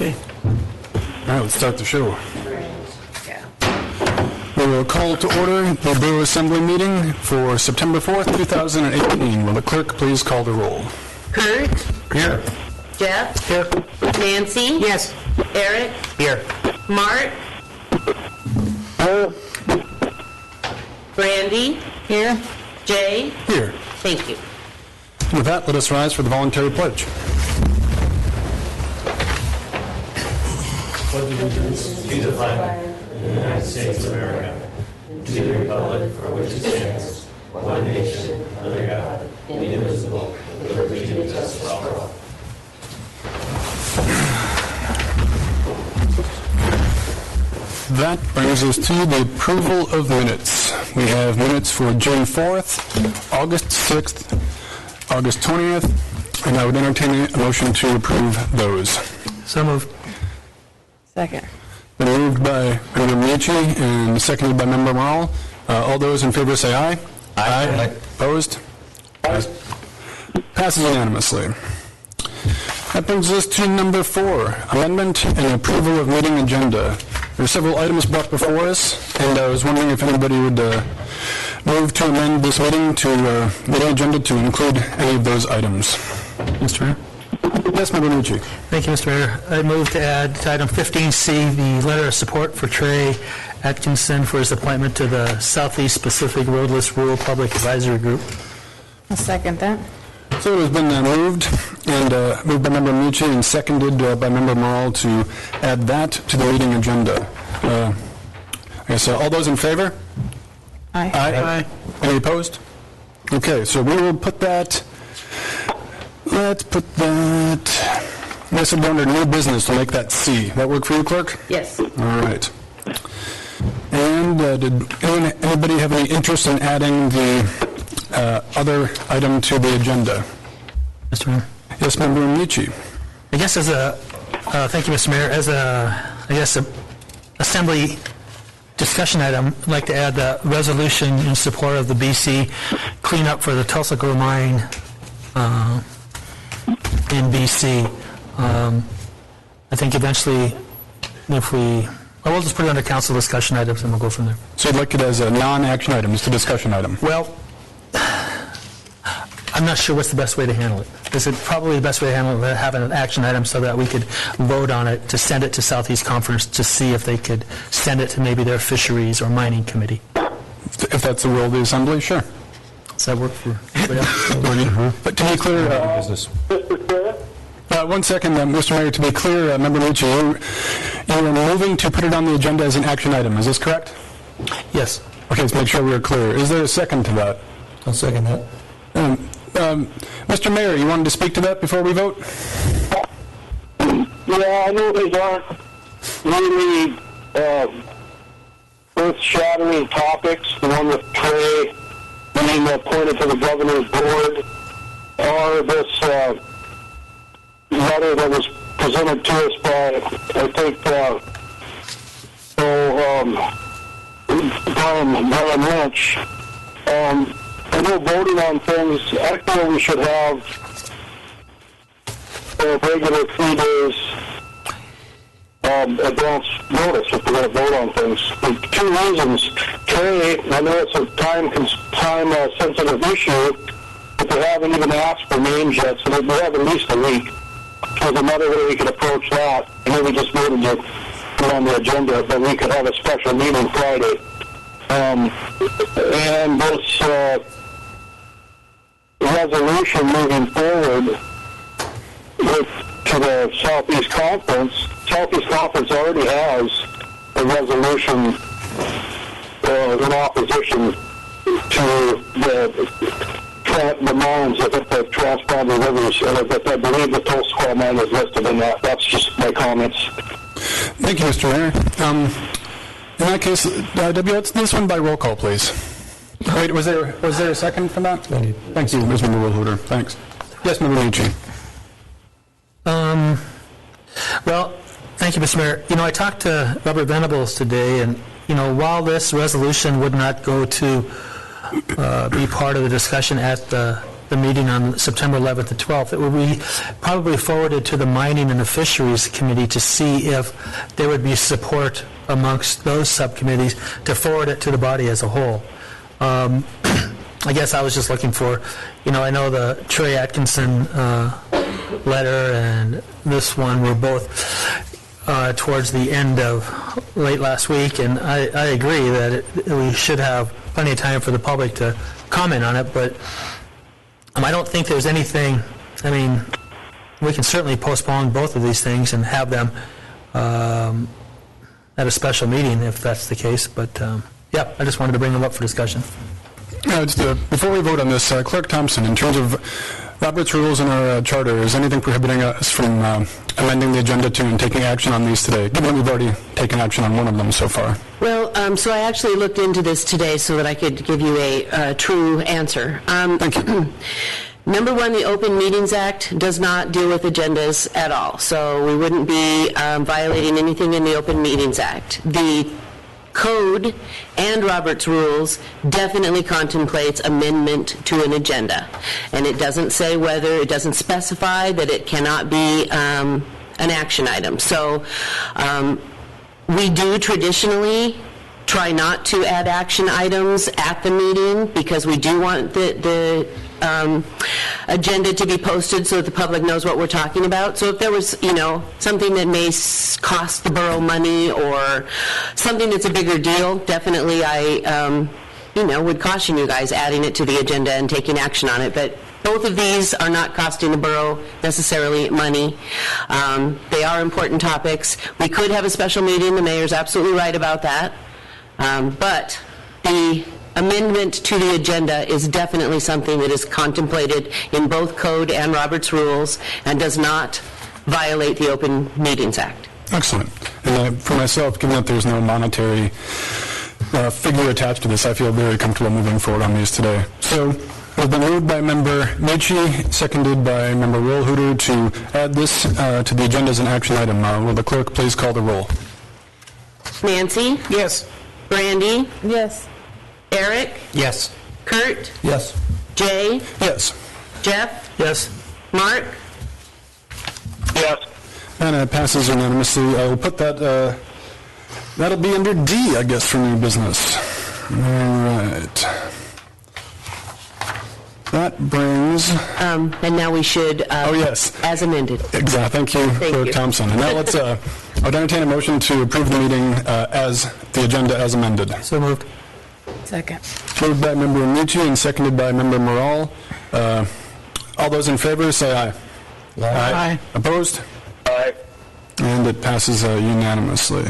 Okay. All right, let's start the show. Yeah. We will call to order the Borough Assembly meeting for September 4th, 2018. Will the clerk please call the roll? Kurt? Here. Jeff? Here. Nancy? Yes. Eric? Here. Mark? Brandy? Here. Jay? Here. Thank you. With that, let us rise for the voluntary pledge. Pledge allegiance to the flag of the United States of America, to the republic for which it stands, one nation, under God, indivisible, with liberty and justice for all. That brings us to the approval of minutes. We have minutes for June 4th, August 6th, August 20th, and I would entertain a motion to approve those. So moved. Second. Been moved by Member Miucci and seconded by Member Morrell. All those in favor say aye. Aye. Opposed? Passes unanimously. That brings us to number 4, amendment and approval of meeting agenda. There are several items brought before us, and I was wondering if anybody would move to amend this meeting agenda to include any of those items. Mr. Mayor. Yes, Member Miucci. Thank you, Mr. Mayor. I move to add to item 15C the letter of support for Trey Atkinson for his appointment to the Southeast Pacific Roadless Rural Public Advisory Group. I'll second that. So it has been moved by Member Miucci and seconded by Member Morrell to add that to the meeting agenda. All those in favor? Aye. Aye. Any opposed? Okay, so we will put that, let's put that, this will go under new business to make that C. That work for you, Clerk? Yes. All right. And did anybody have any interest in adding the other item to the agenda? Mr. Mayor. Yes, Member Miucci. I guess as a, thank you, Mr. Mayor, as a, assembly discussion item, I'd like to add the resolution in support of the BC cleanup for the Tulsa Gold Mine in BC. I think eventually, if we'll just put it under council discussion items and we'll go from there. So you'd like it as a non-action item, just a discussion item? Well, I'm not sure what's the best way to handle it. Is it probably the best way to handle it, having an action item so that we could vote on it to send it to Southeast Conference to see if they could send it to maybe their fisheries or mining committee? If that's the will of the Assembly, sure. Does that work for everybody else? But to be clear, one second, Mr. Mayor, to be clear, Member Miucci, you are moving to put it on the agenda as an action item. Is this correct? Yes. Okay, let's make sure we're clear. Is there a second to that? I'll second that. Mr. Mayor, you wanted to speak to that before we vote? Yeah, I know these aren't really earth-shattering topics. The one with Trey being appointed to the governor's board, or this letter that was presented to us by, I think, Brian Lynch. I know voting on things, I feel we should have a regular 3 days advance notice if we're going to vote on things. For 2 reasons. Trey, I know it's a time-sensitive issue, but they haven't even asked for names yet, so we have at least a week. There's another way we could approach that. I know we just voted to put on the agenda, but we could have a special meeting Friday. And this resolution moving forward to the Southeast Conference. Southeast Conference already has a resolution in opposition to the mines at the Trans-Boundary Rivers, and I believe the Tulsa mine is listed in that. That's just my comments. Thank you, Mr. Mayor. In that case, W, let's do this one by roll call, please. Wait, was there a second for that? Thank you, Ms. Member Thanks. Yes, Member Miucci. Well, thank you, Mr. Mayor. I talked to Robert Venables today, and, while this resolution would not go to be part of the discussion at the the meeting on September 11th and 12th, it would be probably forwarded to the Mining and the Fisheries Committee to see if there would be support amongst those subcommittees to forward it to the body as a whole. I guess I was just looking for, I know the Troy Atkinson letter and this one were both towards the end of late last week, and I agree that we should have plenty of time for the public to comment on it, but I don't think there's anything, we can certainly postpone both of these things and have them at a special meeting if that's the case, but yeah, I just wanted to bring them up for discussion. Before we vote on this, Clerk Thompson, in terms of Robert's rules and our charter, is anything prohibiting us from amending the agenda and taking action on these today, given that we've already taken action on one of them so far? Well, so I actually looked into this today so that I could give you a true answer. Thank you. Number one, the Open Meetings Act does not deal with agendas at all, so we wouldn't be violating anything in the Open Meetings Act. The Code and Robert's Rules definitely contemplates amendment to an agenda, and it doesn't say whether, it doesn't specify that it cannot be an action item. So we do traditionally try not to add action items at the meeting because we do want the agenda to be posted so that the public knows what we're talking about. So if there was, something that may cost the borough money or something that's a bigger deal, definitely I, would caution you guys adding it to the agenda and taking action on it. But both of these are not costing the borough necessarily money. They are important topics. We could have a special meeting. The mayor's absolutely right about that. But the amendment to the agenda is definitely something that is contemplated in both Code and Robert's Rules and does not violate the Open Meetings Act. Excellent. And for myself, given that there's no monetary figure attached to this, I feel very comfortable moving forward on these today. So it's been moved by Member Michi, seconded by Member Rollhooter to add this to the agenda as an action item. Will the clerk please call the roll? Nancy? Yes. Brandy? Yes. Eric? Yes. Kurt? Yes. Jay? Yes. Jeff? Yes. Mark? Yes. And it passes unanimously. I will put that, that'll be under D, I guess, for new business. All right. That brings... And now we should... oh, yes. As amended. Exactly. Thank you, Thank Clerk you. Thompson. And now let's, I would entertain a motion to approve the meeting as the agenda as amended. So moved. Second. Moved by Member Michi and seconded by Member Morale. All those in favor, say aye. Aye. Opposed? Aye. And it passes unanimously.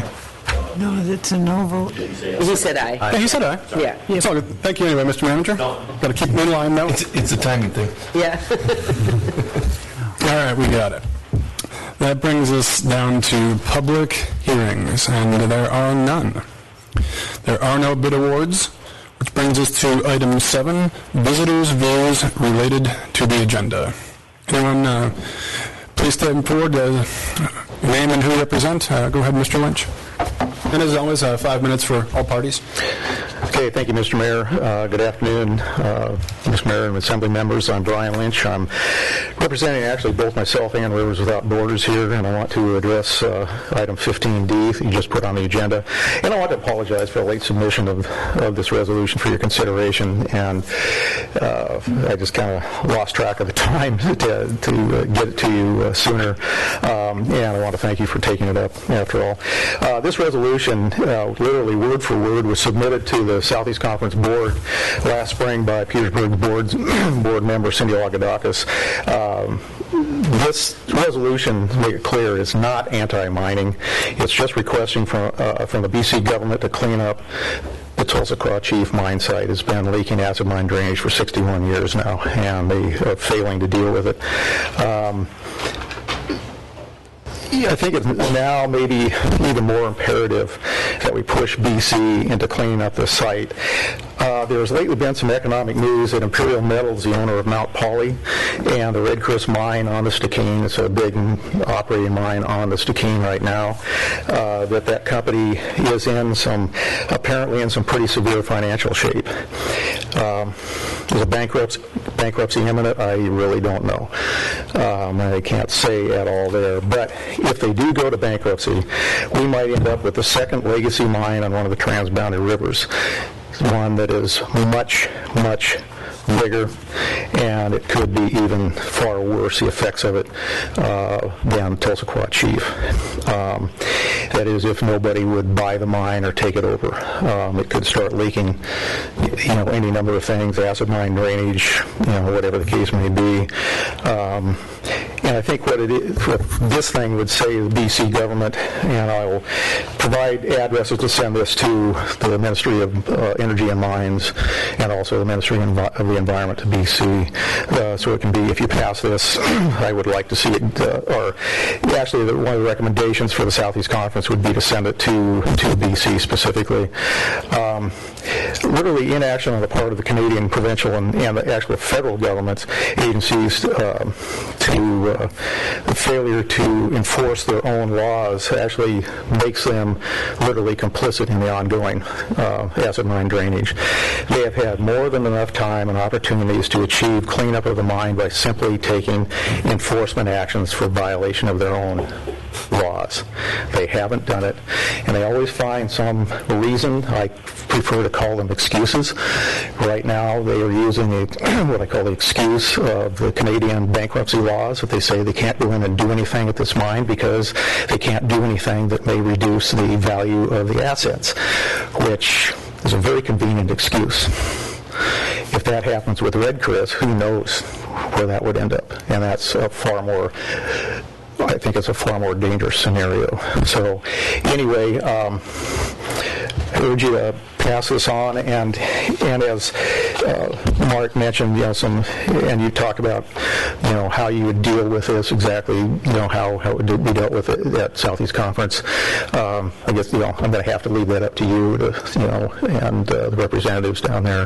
No, it's a no vote. He said aye. Yeah, he said aye. Yeah. It's all good. Thank you anyway, Mr. Manager. Got to keep them in line, though. It's a timing thing. Yeah. All right, we got it. That brings us down to public hearings, and there are none. There are no bid awards, which brings us to item 7, visitors' views related to the agenda. Anyone, please step forward, name and who you represent. Go ahead, Mr. Lynch. And as always, 5 minutes for all parties. Okay, thank you, Mr. Mayor. Good afternoon, Mr. Mayor and Assembly members. I'm Brian Lynch. I'm representing actually both myself and Rivers Without Borders here, and I want to address item 15D that you just put on the agenda. And I want to apologize for the late submission of this resolution for your consideration, and I just kind of lost track of the time to get it to you sooner, and I want to thank you for taking it up after all. This resolution, literally word for word, was submitted to the Southeast Conference Board last spring by Petersburg board member Cindy Lagodakis. This resolution, to make it clear, is not anti-mining. It's just requesting from the BC government to clean up the Tulsa Craw Chief mine site. Has been leaking acid mine drainage for 61 years now, and they are failing to deal with it. I think it's now maybe even more imperative that we push BC into cleaning up the site. There's lately been some economic news that Imperial Metals, the owner of Mount Poly, and the Red Chris mine on the Stikine, it's a big operating mine on the Stikine right now, that company is apparently in some pretty severe financial shape. Is a bankruptcy imminent? I really don't know. I can't say at all there. But if they do go to bankruptcy, we might end up with the second legacy mine on one of the transboundary rivers, one that is much, much bigger, and it could be even far worse, the effects of it, than Tulsa Quad Chief. That is, if nobody would buy the mine or take it over. It could start leaking, any number of things, acid mine drainage, whatever the case may be. And I think what this thing would say to the BC government, and I will provide addresses to send this to the Ministry of Energy and Mines and also the Ministry of the Environment to BC, so it can be, if you pass this, I would like to see it, or actually one of the recommendations for the Southeast Conference would be to send it to BC specifically. Literally inaction on the part of the Canadian provincial and the actual federal government agencies to the failure to enforce their own laws actually makes them literally complicit in the ongoing acid mine drainage. They have had more than enough time and opportunities to achieve cleanup of the mine by simply taking enforcement actions for violation of their own laws. They haven't done it, and they always find some reason. I prefer to call them excuses. Right now, they are using what I call the excuse of the Canadian bankruptcy laws, that they say they can't go in and do anything at this mine because they can't do anything that may reduce the value of the assets, which is a very convenient excuse. If that happens with Red Chris, who knows where that would end up? And that's I think it's a far more dangerous scenario. So anyway, I urge you to pass this on, and as Mark mentioned, and you talked about, how you would deal with this exactly, how it would be dealt with at Southeast Conference. I guess, I'm going to have to leave that up to you, and the representatives down there,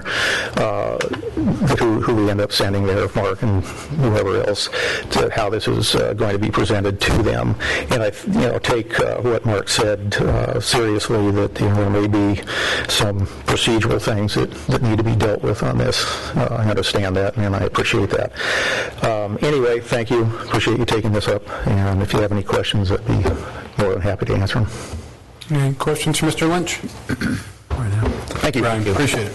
who we end up sending there, Mark and whoever else, to how this is going to be presented to them. And I, take what Mark said seriously, that there may be some procedural things that need to be dealt with on this. I understand that, and I appreciate that. Anyway, thank you. Appreciate you taking this up. And if you have any questions, I'd be more than happy to answer them. Any questions for Mr. Lynch? Thank you. Brian, appreciate it.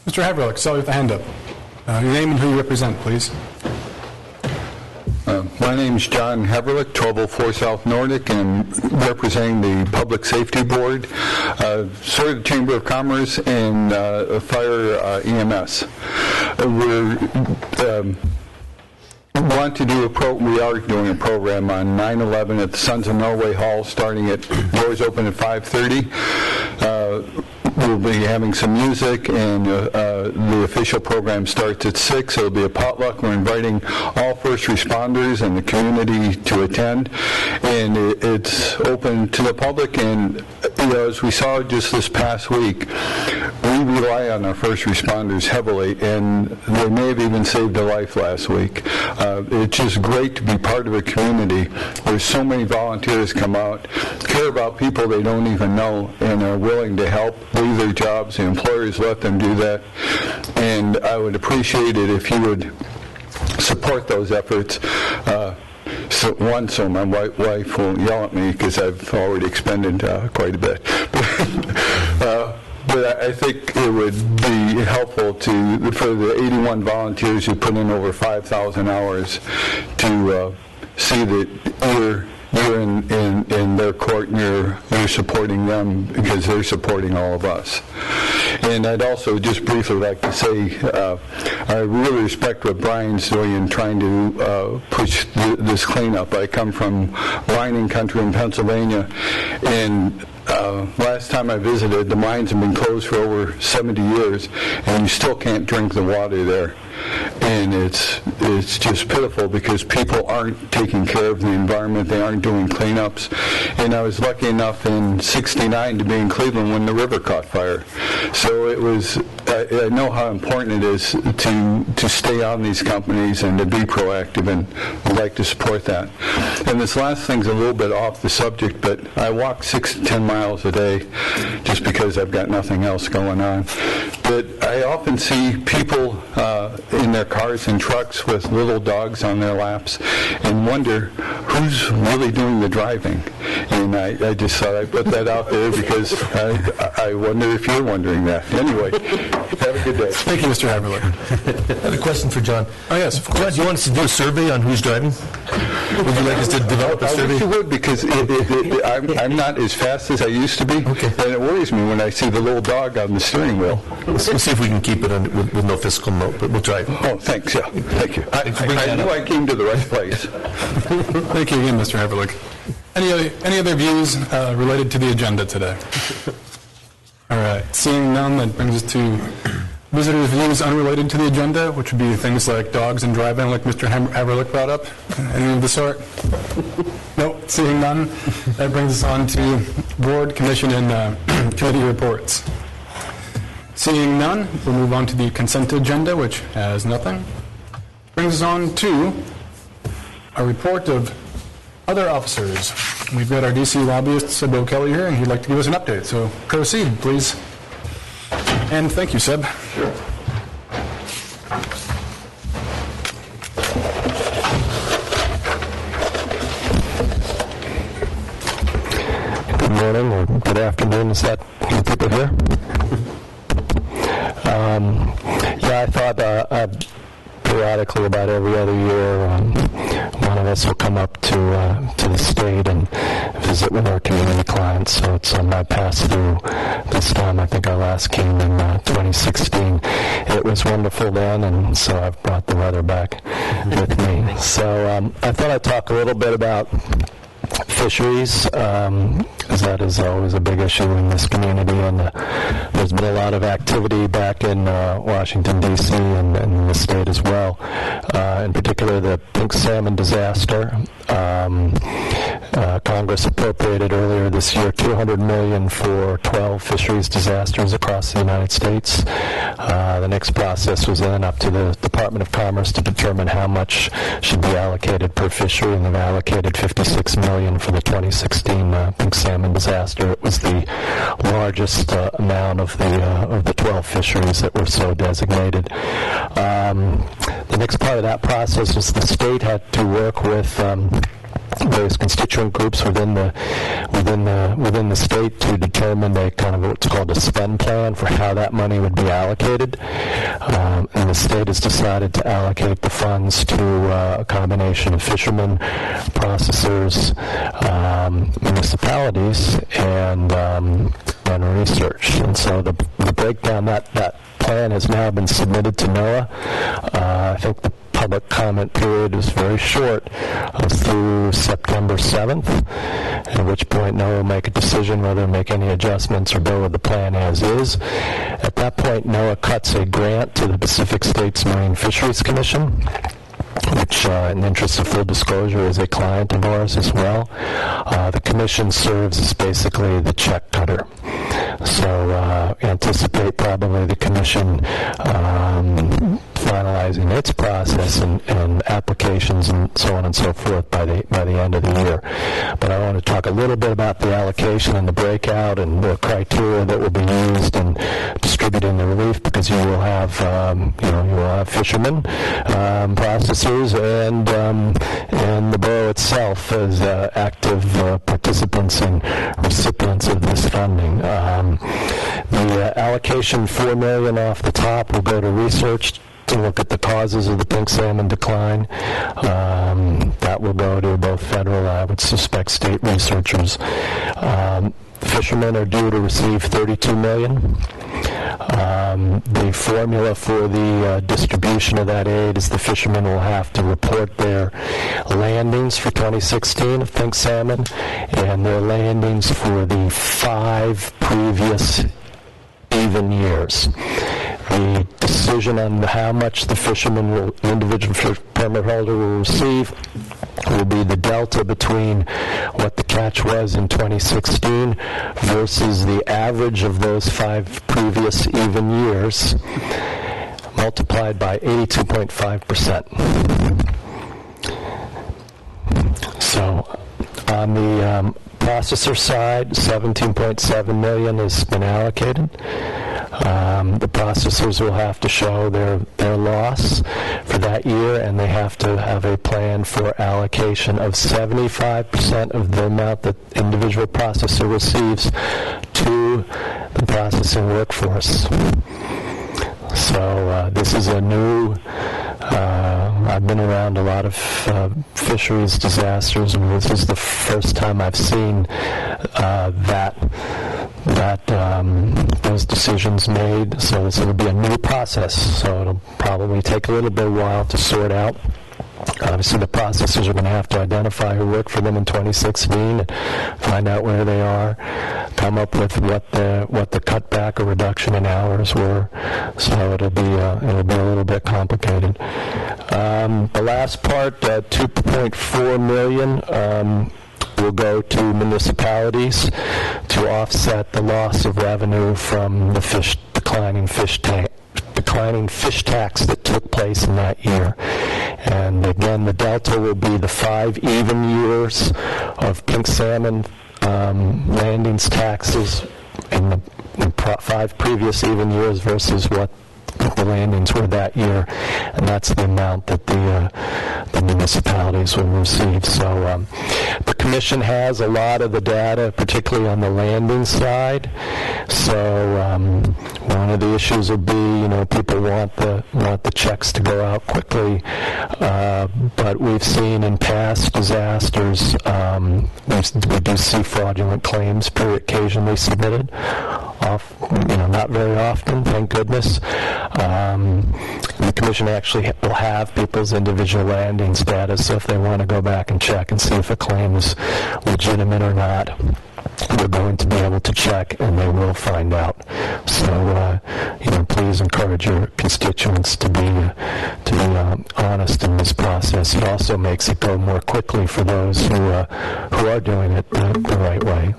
Mr. Haverlick, saw you with the hand up. Your name and who you represent, please. My name is John Haverlick, 1204 South Nordic, and representing the Public Safety Board, Sword Chamber of Commerce, and Fire EMS. We are doing a program on 9/11 at the Sons of Norway Hall, starting at doors open at 5:30. We'll be having some music, and the official program starts at 6. It'll be a potluck. We're inviting all first responders and the community to attend, and it's open to the public. And as we saw just this past week, we rely on our first responders heavily, and they may have even saved a life last week. It's just great to be part of a community where so many volunteers come out, care about people they don't even know, and are willing to help leave their jobs. The employers let them do that, and I would appreciate it if you would support those efforts. So my wife won't yell at me because I've already expended quite a bit. But I think it would be helpful for the 81 volunteers who put in over 5,000 hours to see that you're in their court, and you're supporting them because they're supporting all of us. And I'd also just briefly like to say I really respect what Brian's doing in trying to push this cleanup. I come from mining country in Pennsylvania, and last time I visited, the mines have been closed for over 70 years, and you still can't drink the water there. and it's just pitiful because people aren't taking care of the environment. They aren't doing cleanups. And I was lucky enough in '69 to be in Cleveland when the river caught fire. So it was. I know how important it is to stay on these companies and to be proactive, and I'd like to support that. And this last thing's a little bit off the subject, but I walk 6 to 10 miles a day just because I've got nothing else going on. But I often see people in their cars and trucks with little dogs on their laps and wonder who's really doing the driving. And I just thought I'd put that out there because I wonder if you're wondering that. Anyway, have a good day. Thank you, Mr. Haverlick. I have a question for John. Oh, yes, of course. John, do you want us to do a survey on who's driving? Would you like us to develop a I survey? wish you would, because I'm not as fast as I used to be, Okay. and it worries me when I see the little dog on the steering wheel. We'll see if we can keep it with no fiscal note, but we'll try. Oh, thanks, yeah, thank you. I knew I came to the right place. Thank you again, Mr. Haverlick. Any other views related to the agenda today? All right, seeing none, that brings us to visitors' views unrelated to the agenda, which would be things like dogs and driving, like Mr. Haverlick brought up. Any of the sort? Nope, seeing none. That brings us on to board, commission, and committee reports. Seeing none, we'll move on to the consent agenda, which has nothing. Brings us on to a report of other officers. We've got our DC lobbyist, Seb O'Kelly, here, and he'd like to give us an update. So proceed, please. And thank you, Seb. Sure. Good morning or good afternoon. Is that you people here? Yeah, I thought periodically, about every other year, one of us will come up to the state and visit with our community clients. So it's on my pass through this time. I think I last came in 2016. It was wonderful then, and so I've brought the weather back with me. So I thought I'd talk a little bit about fisheries, because that is always a big issue in this community, and there's been a lot of activity back in Washington, D.C. and the state as well. In particular, the pink salmon disaster. Congress appropriated earlier this year $200 million for 12 fisheries disasters across the United States. The next process was then up to the Department of Commerce to determine how much should be allocated per fishery, and they've allocated $56 million for the 2016 pink salmon disaster. It was the largest amount of the 12 fisheries that were so designated. The next part of that process was the state had to work with various constituent groups within the state to determine a kind of what's called a spend plan for how that money would be allocated. And the state has decided to allocate the funds to a combination of fishermen, processors, municipalities, and research. And so the breakdown, that plan has now been submitted to NOAA. I think the public comment period was very short, through September 7th, at which point NOAA will make a decision whether to make any adjustments or go with the plan as is. At that point, NOAA cuts a grant to the Pacific States Marine Fisheries Commission, which, in the interest of full disclosure, is a client of ours as well. The commission serves as basically the check cutter. So anticipate probably the commission finalizing its process and applications and so on and so forth by the end of the year. But I want to talk a little bit about the allocation and the breakout and the criteria that will be used in distributing the relief, because you will have fishermen, processors, and the borough itself as active participants and recipients of this funding. The allocation, $4 million off the top, will go to research to look at the causes of the pink salmon decline. That will go to both federal, I would suspect, state researchers. Fishermen are due to receive $32 million. The formula for the distribution of that aid is the fishermen will have to report their landings for 2016 of pink salmon and their landings for the 5 previous even years. The decision on how much the individual fish permit holder will receive will be the delta between what the catch was in 2016 versus the average of those 5 previous even years, multiplied by 82.5%. So on the processor side, $17.7 million has been allocated. The processors will have to show their loss for that year, and they have to have a plan for allocation of 75% of the amount that individual processor receives to the processing workforce. So this is a new, I've been around a lot of fisheries disasters, and this is the first time I've seen those decisions made. So this will be a new process, so it'll probably take a little bit of a while to sort out. Obviously, the processors are going to have to identify who worked for them in 2016 and find out where they are, come up with what the cutback or reduction in hours were. So it'll be a little bit complicated. The last part, $2.4 million. Will go to municipalities to offset the loss of revenue from the declining fish tax that took place in that year. And again, the delta will be the 5 even years of pink salmon landings taxes in the 5 previous even years versus what the landings were that year, and that's the amount that the municipalities will receive. So the Commission has a lot of the data, particularly on the landing side. So one of the issues will be, people want the checks to go out quickly, but we've seen in past disasters, we do see fraudulent claims occasionally submitted. Not very often, thank goodness. The Commission actually will have people's individual landing status, so if they want to go back and check and see if a claim is legitimate or not, they're going to be able to check, and they will find out. So, please encourage your constituents to be honest in this process. It also makes it go more quickly for those who are doing it the right way.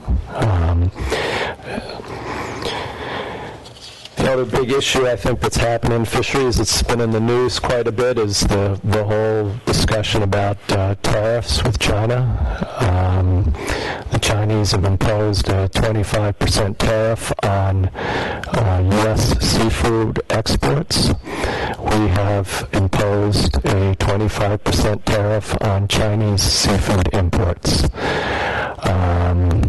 The other big issue I think that's happening in fisheries, it's been in the news quite a bit, is the whole discussion about tariffs with China. The Chinese have imposed a 25% tariff on U.S. seafood exports. We have imposed a 25% tariff on Chinese seafood imports.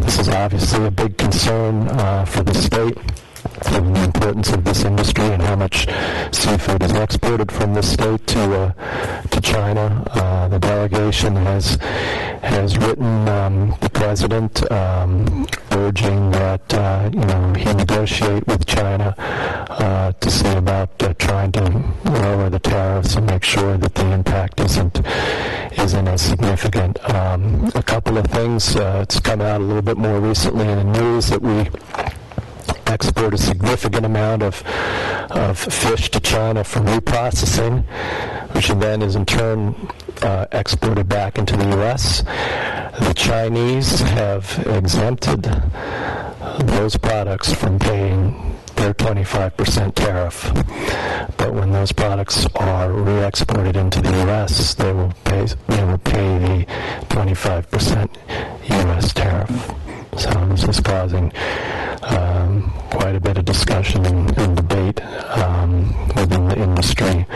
This is obviously a big concern for the state, given the importance of this industry and how much seafood is exported from the state to China. The delegation has written the president urging that he negotiate with China to see about trying to lower the tariffs and make sure that the impact isn't as significant. A couple of things. It's come out a little bit more recently in the news that we export a significant amount of fish to China for reprocessing, which then is in turn exported back into the U.S. The Chinese have exempted those products from paying their 25% tariff. But when those products are re-exported into the U.S., they will pay the 25% U.S. tariff. So this is causing quite a bit of discussion and debate within the industry.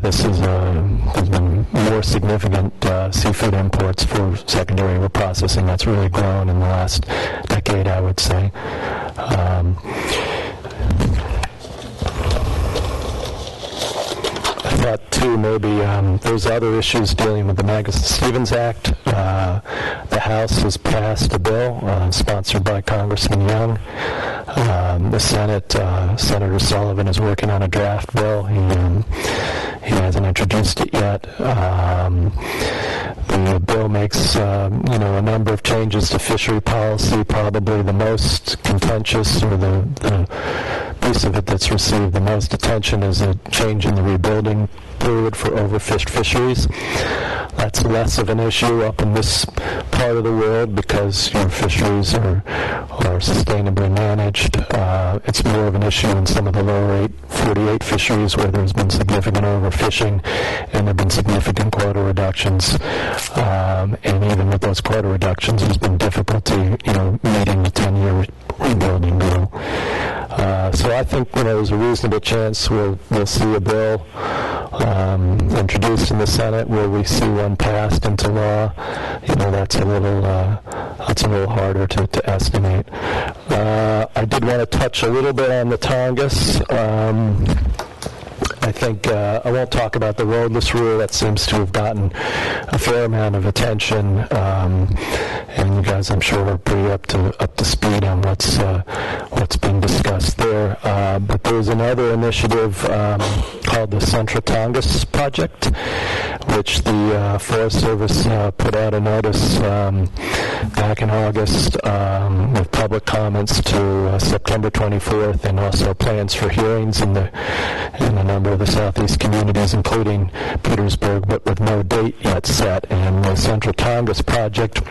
There's been more significant seafood imports for secondary reprocessing. That's really grown in the last decade, I would say. I thought, too, maybe there's other issues dealing with the Magnuson-Stevens Act. The House has passed a bill sponsored by Congressman Young. The Senate, Senator Sullivan is working on a draft bill. He hasn't introduced it yet. The bill makes a number of changes to fishery policy. Probably the most contentious or the piece of it that's received the most attention is a change in the rebuilding period for overfished fisheries. That's less of an issue up in this part of the world because fisheries are sustainably managed. It's more of an issue in some of the lower 48 fisheries where there's been significant overfishing and there have been significant quota reductions. And even with those quota reductions, there's been difficulty, meeting the 10-year rebuilding goal. So I think there's a reasonable chance we'll see a bill introduced in the Senate. Will we see one passed into law? That's a little harder to estimate. I did want to touch a little bit on the Tongass. I think I won't talk about the roadless rule. That seems to have gotten a fair amount of attention, and you guys, I'm sure, are pretty up to speed on what's being discussed there. But there's another initiative called the Central Tongass Project, which the Forest Service put out a notice back in August with public comments to September 24th, and also plans for hearings in a number of the southeast communities, including Petersburg, but with no date yet set. And the Central Tongass Project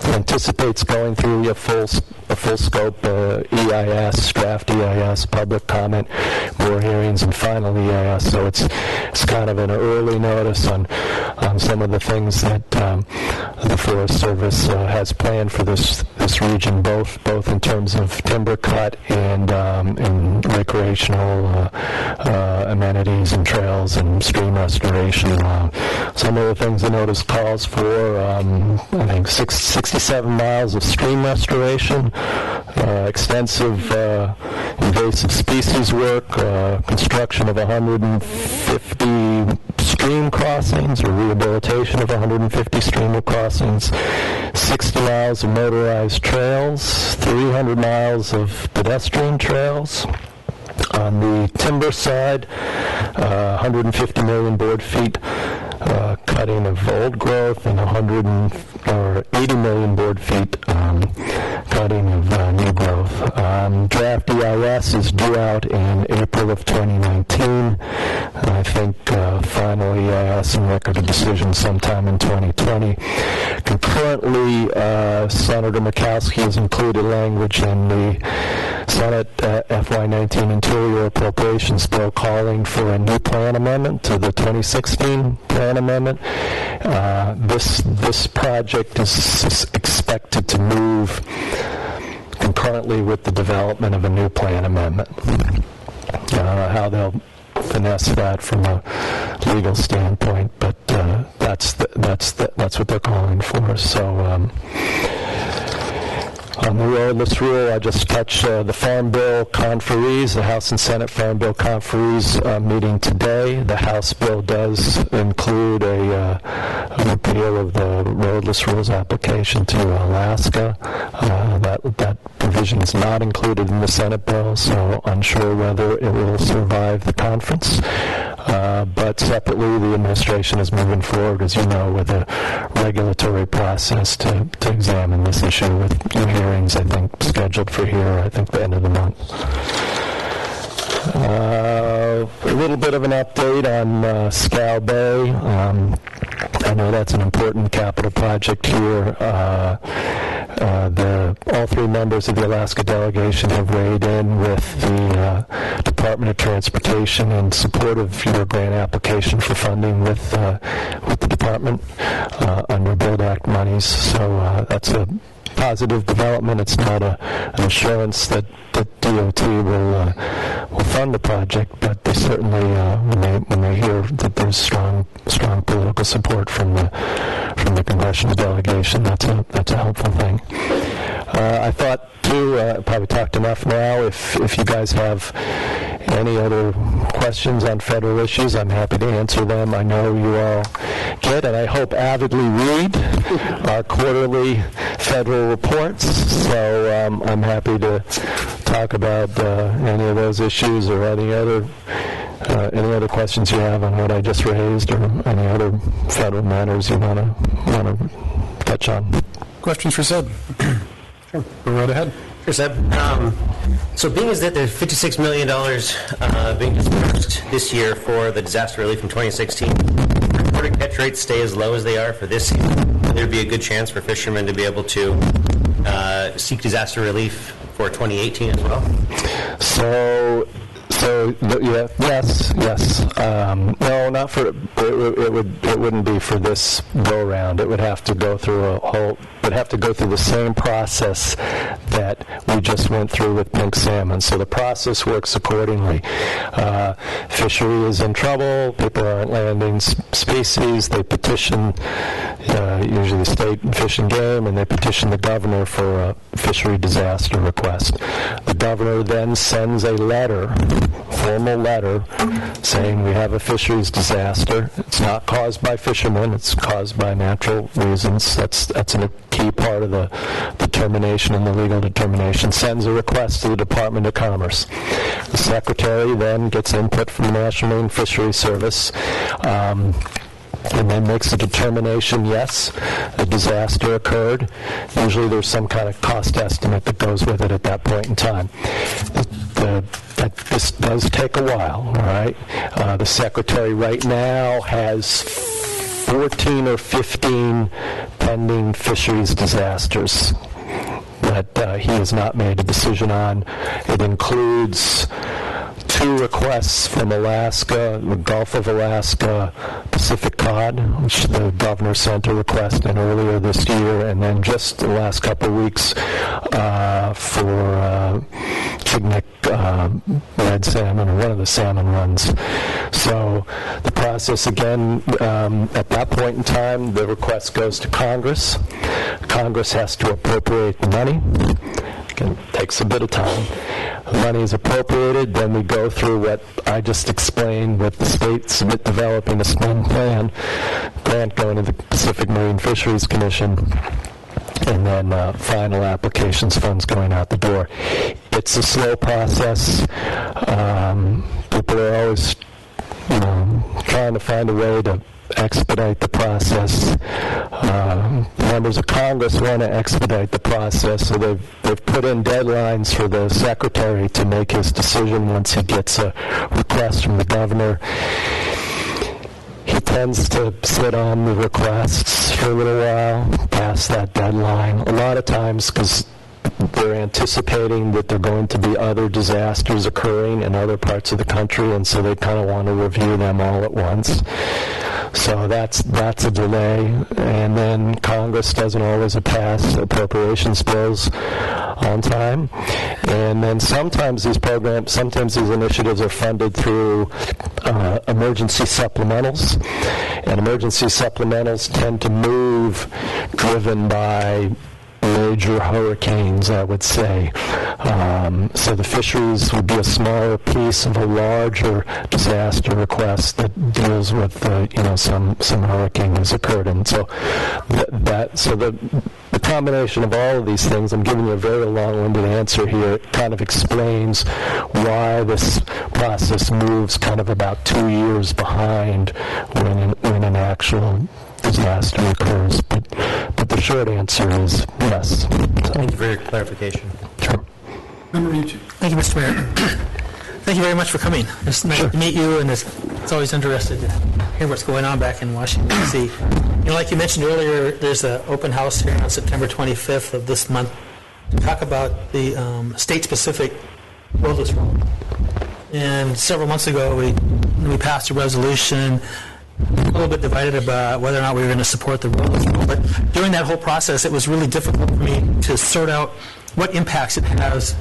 anticipates going through a full scope EIS, draft EIS, public comment, more hearings, and final EIS. So it's kind of an early notice on some of the things that the Forest Service has planned for this region, both in terms of timber cut and recreational amenities and trails and stream restoration. Some of the things the notice calls for, I think 67 miles of stream restoration, extensive invasive species work, construction of 150 stream crossings or rehabilitation of 150 stream crossings, 60 miles of motorized trails, 300 miles of pedestrian trails. On the timber side, 150 million board feet cutting of old growth and 80 million board feet cutting of new growth. Draft EIS is due out in April of 2019. I think final EIS and record of decision sometime in 2020. Concurrently, Senator Murkowski has included language in the Senate FY19 Interior Appropriations Bill calling for a new plan amendment to the 2016 plan amendment. This project is expected to move concurrently with the development of a new plan amendment. I don't know how they'll finesse that from a legal standpoint, but that's what they're calling for. So. On the roadless rule, I just touched the Farm Bill conferees, the House and Senate Farm Bill conferees meeting today. The House bill does include a repeal of the roadless rules application to Alaska. That provision is not included in the Senate bill, so unsure whether it will survive the conference. But separately, the administration is moving forward, as you know, with a regulatory process to examine this issue with new hearings, I think, scheduled for the end of the month. A little bit of an update on Scow Bay. I know that's an important capital project here. All three members of the Alaska delegation have weighed in with the Department of Transportation in support of your grant application for funding with the department under Build Act monies. So that's a positive development. It's not an assurance that DOT will fund the project, but they certainly, when they hear that there's strong political support from the congressional delegation, that's a helpful thing. I thought too, probably talked enough now. If you guys have any other questions on federal issues, I'm happy to answer them. I know you all get, and I hope avidly read our quarterly federal reports. So I'm happy to talk about any of those issues or any other questions you have on what I just raised, or any other federal matters you want to touch on. Questions for Seb? Sure. Go right ahead. Sure, Seb. So being as that there's $56 million being dispersed this year for the disaster relief from 2016, reported catch rates stay as low as they are for this season, there'd be a good chance for fishermen to be able to seek disaster relief for 2018 as well? Yes. No, not for it wouldn't be for this go round. It would have to go through the same process that we just went through with pink salmon. So the process works accordingly. Fishery is in trouble. People aren't landing species. They petition, usually the state Fish and Game, and they petition the governor for a fishery disaster request. The governor then sends a letter, formal letter, saying we have a fisheries disaster. It's not caused by fishermen. It's caused by natural reasons. That's a key part of the determination and the legal determination. Sends a request to the Department of Commerce. The secretary then gets input from the National Marine Fisheries Service, and then makes a determination, yes, a disaster occurred. Usually there's some kind of cost estimate that goes with it at that point in time. This does take a while, all right? The secretary right now has 14 or 15 pending fisheries disasters that he has not made a decision on. It includes 2 requests from Alaska, the Gulf of Alaska, Pacific cod, which the governor sent a request in earlier this year, and then just the last couple of weeks for Chignik red salmon, or one of the salmon runs. So the process, again, at that point in time, the request goes to Congress. Congress has to appropriate the money. Again, it takes a bit of time. The money is appropriated, then we go through what I just explained with the state developing a SPEN plan, grant going to the Pacific Marine Fisheries Commission, and then final applications, funds going out the door. It's a slow process. People are always, trying to find a way to expedite the process. Members of Congress want to expedite the process, so they've put in deadlines for the secretary to make his decision once he gets a request from the governor. He tends to sit on the requests for a little while past that deadline. A lot of times because they're anticipating that there are going to be other disasters occurring in other parts of the country, and so they kind of want to review them all at once. So that's a delay, and then Congress doesn't always pass appropriations bills on time, and then sometimes these initiatives are funded through emergency supplementals, and emergency supplementals tend to move driven by major hurricanes, I would say. So the fisheries would be a smaller piece of a larger disaster request that deals with some hurricane has occurred, and so the combination of all of these things, I'm giving you a very long-winded answer here, it kind of explains why this process moves kind of about 2 years behind when an actual disaster occurs. But the short answer is yes. Thank you for your clarification. Sure. Thank you, Mr. Mayor. Thank you very much for coming. It's nice to meet you, and it's always interesting to hear what's going on back in Washington, D.C. Like you mentioned earlier, there's an open house here on September 25th of this month to talk about the state-specific wilderness rule. And several months ago, we passed a resolution, a little bit divided about whether or not we were going to support the wilderness rule. But during that whole process, it was really difficult for me to sort out what impacts it has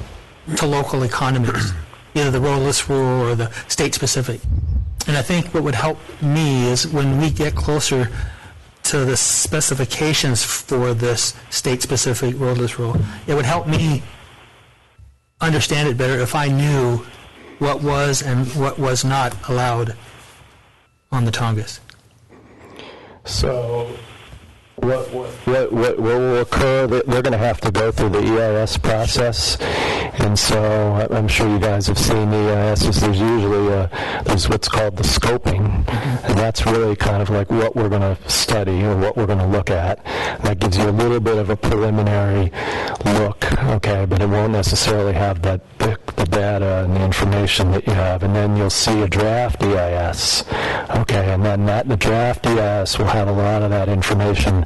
to local economies, either the wilderness rule or the state-specific. And I think what would help me is when we get closer to the specifications for this state-specific wilderness rule, it would help me understand it better if I knew what was and what was not allowed on the Tongass. So What will occur, they're going to have to go through the EIS process, and so I'm sure you guys have seen the EIS. There's usually there's what's called the scoping, and that's really kind of like what we're going to study or what we're going to look at. And that gives you a little bit of a preliminary look, okay, but it won't necessarily have the data and the information that you have. And then you'll see a draft EIS, okay, and then the draft EIS will have a lot of that information.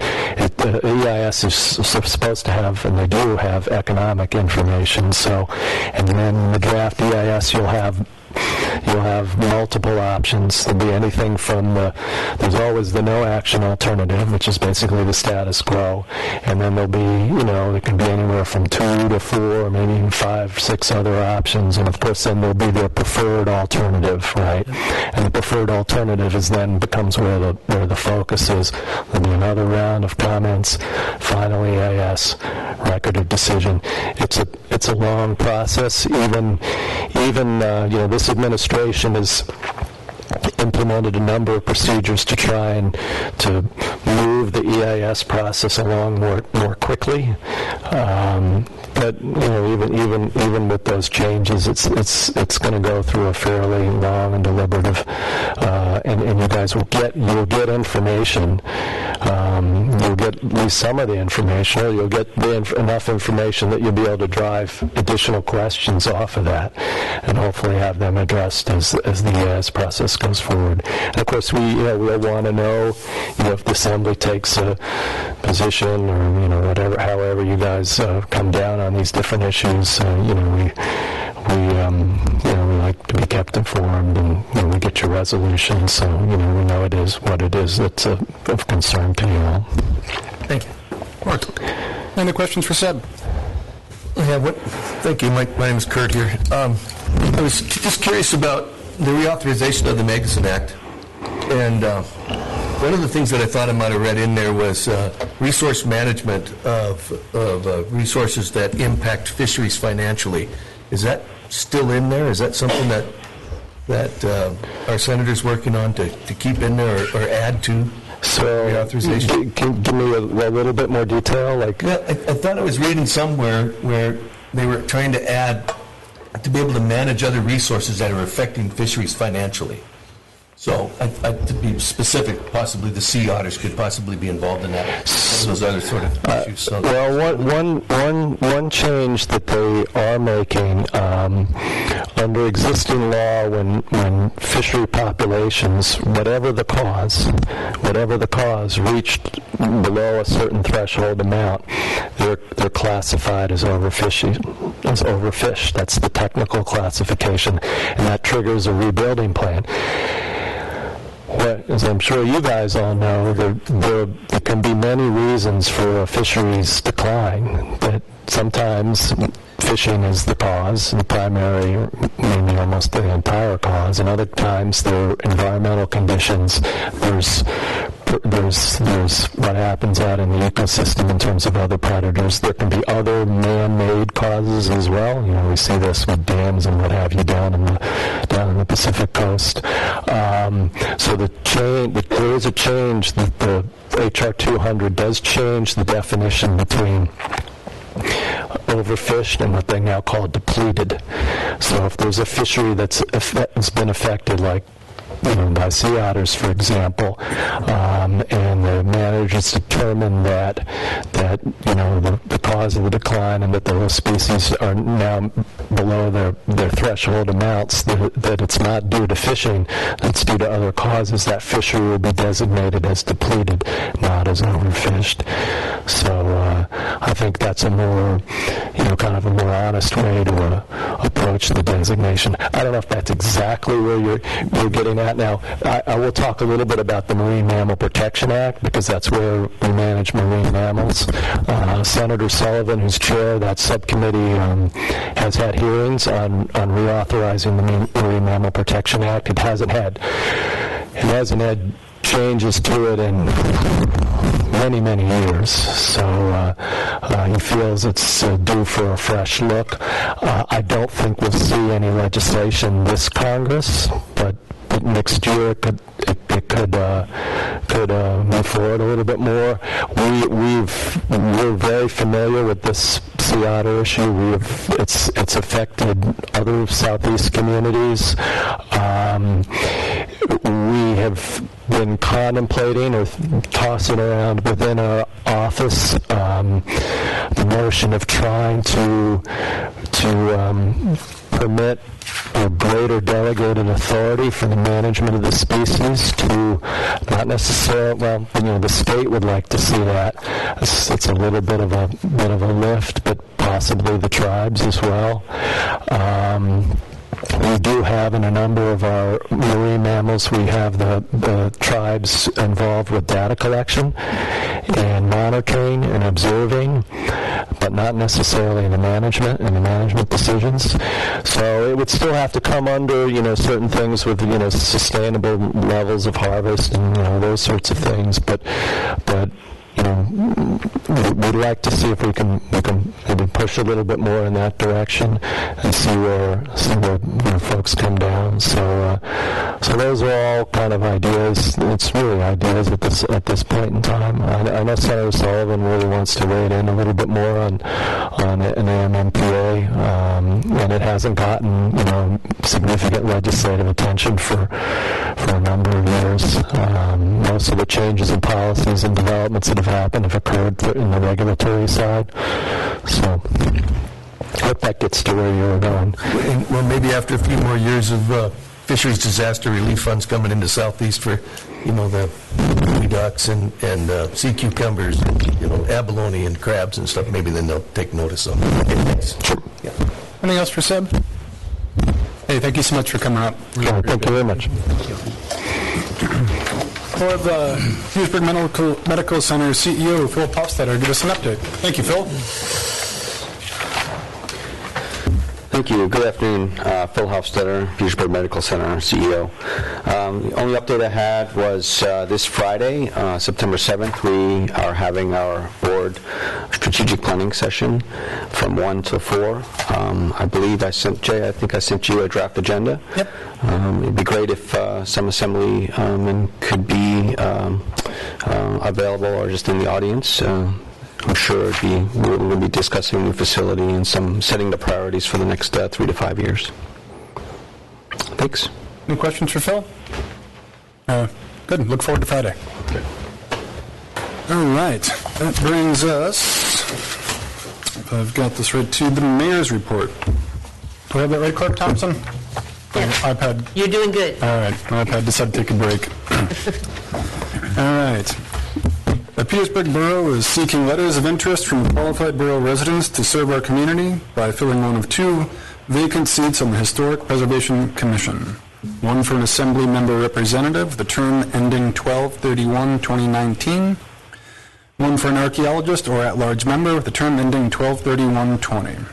The EIS is supposed to have, and they do have, economic information. So, and then the draft EIS, you'll have multiple options. There'll be anything from there's always the no action alternative, which is basically the status quo, and then there'll be, there can be anywhere from 2 to 4, maybe even 5, 6 other options, and of course then there'll be their preferred alternative, right? And the preferred alternative becomes where the focus is. There'll be another round of comments, final EIS, record of decision. It's a long process. Even this administration has implemented a number of procedures to try and to move the EIS process along more quickly. But even with those changes, it's going to go through a fairly long and deliberative, and you guys you'll get information. You'll get at least some of the information, or you'll get enough information that you'll be able to drive additional questions off of that, and hopefully have them addressed as the EIS process goes forward. And of course, we'll want to know, if the Assembly takes a position, or however you guys come down on these different issues. We like to be kept informed, and we get your resolution, so we know it is what it is that's of concern to you all. Thank you. Mark. Any questions for Seb? Yeah, thank you. My name is Kurt here. I was just curious about the reauthorization of the Magnuson Act, and one of the things that I thought I might have read in there was resource management of resources that impact fisheries financially. Is that still in there? Is that something that our senator's working on to keep in there or add to reauthorization? Can give me a little bit more detail? I thought I was reading somewhere where they were trying to add to be able to manage other resources that are affecting fisheries financially. So, to be specific, possibly the sea otters could possibly be involved in that. Some of those other sort of issues. So one change that they are making under existing law, when fishery populations, whatever the cause, reached below a certain threshold amount, they're classified as overfished. That's the technical classification, and that triggers a rebuilding plan. As I'm sure you guys all know, there can be many reasons for a fisheries decline. That sometimes fishing is the cause, the primary, maybe almost the entire cause, and other times there are environmental conditions. There's what happens out in the ecosystem in terms of other predators. There can be other man-made causes as well. We see this with dams and what have you down in the Pacific coast. So there is a change that the HR 200 does change the definition between overfished and what they now call depleted. So if there's a fishery that's been affected, like by sea otters, for example, and the managers determine that the cause of the decline and that those species are now below their threshold amounts, that it's not due to fishing, it's due to other causes, that fishery will be designated as depleted, not as overfished. So I think that's a more, kind of a more honest way to approach the designation. I don't know if that's exactly where you're getting at. Now, I will talk a little bit about the Marine Mammal Protection Act, because that's where we manage marine mammals. Senator Sullivan, who's chair of that subcommittee, has had hearings on reauthorizing the Marine Mammal Protection Act. It hasn't had changes to it in many, many years. So he feels it's due for a fresh look. I don't think we'll see any legislation this Congress, but next year it could move forward a little bit more. We're very familiar with this sea otter issue. It's affected other southeast communities. We have been contemplating or tossing around within our office the notion of trying to permit a greater delegated authority for the management of the species to not necessarily, well, the state would like to see that. It's a little bit of a lift, but possibly the tribes as well. We do have in a number of our marine mammals, we have the tribes involved with data collection and monitoring and observing, but not necessarily in the management and the management decisions. So it would still have to come under, certain things with, sustainable levels of harvest and, those sorts of things. But we'd like to see if we can maybe push a little bit more in that direction and see where folks come down. So those are all kind of ideas. It's really ideas at this point in time. I know Senator Sullivan really wants to weigh in a little bit more on an AMMPA, and it hasn't gotten significant legislative attention for a number of years. Most of the changes in policies and developments that have happened have occurred in the regulatory side. So I hope that gets to where you're going. Well, maybe after a few more years of fisheries disaster relief funds coming into Southeast for, the woolly ducks and sea cucumbers, and, abalone and crabs and stuff, maybe then they'll take notice of them. Okay, thanks. Sure. Yeah. Anything else for Seb? Hey, thank you so much for coming out. Sure, thank you very much. We'll have Petersburg Medical Center CEO Phil Hofstadter give us an update. Thank you, Phil. Thank you. Good afternoon. Phil Hofstadter, Petersburg Medical Center CEO. The only update I had was this Friday, September 7th, we are having our board strategic planning session from 1 to 4. I believe I sent you a draft agenda. Yep. It'd be great if some assembly could be available or just in the audience. I'm sure we're going to be discussing the facility and setting the priorities for the next 3 to 5 years. Thanks. Any questions for Phil? Good. Look forward to Friday. Okay. All right. That brings us, if I've got this right, to the mayor's report. Do I have that right, Clerk Thompson? Yeah. iPad. You're doing good. All right. My iPad decided to take a break. All right. The Petersburg Borough is seeking letters of interest from qualified borough residents to serve our community by filling one of 2 vacant seats on the Historic Preservation Commission. One for an Assembly member representative, the term ending 12/31/2019. One for an archaeologist or at-large member with the term ending 12/31/20.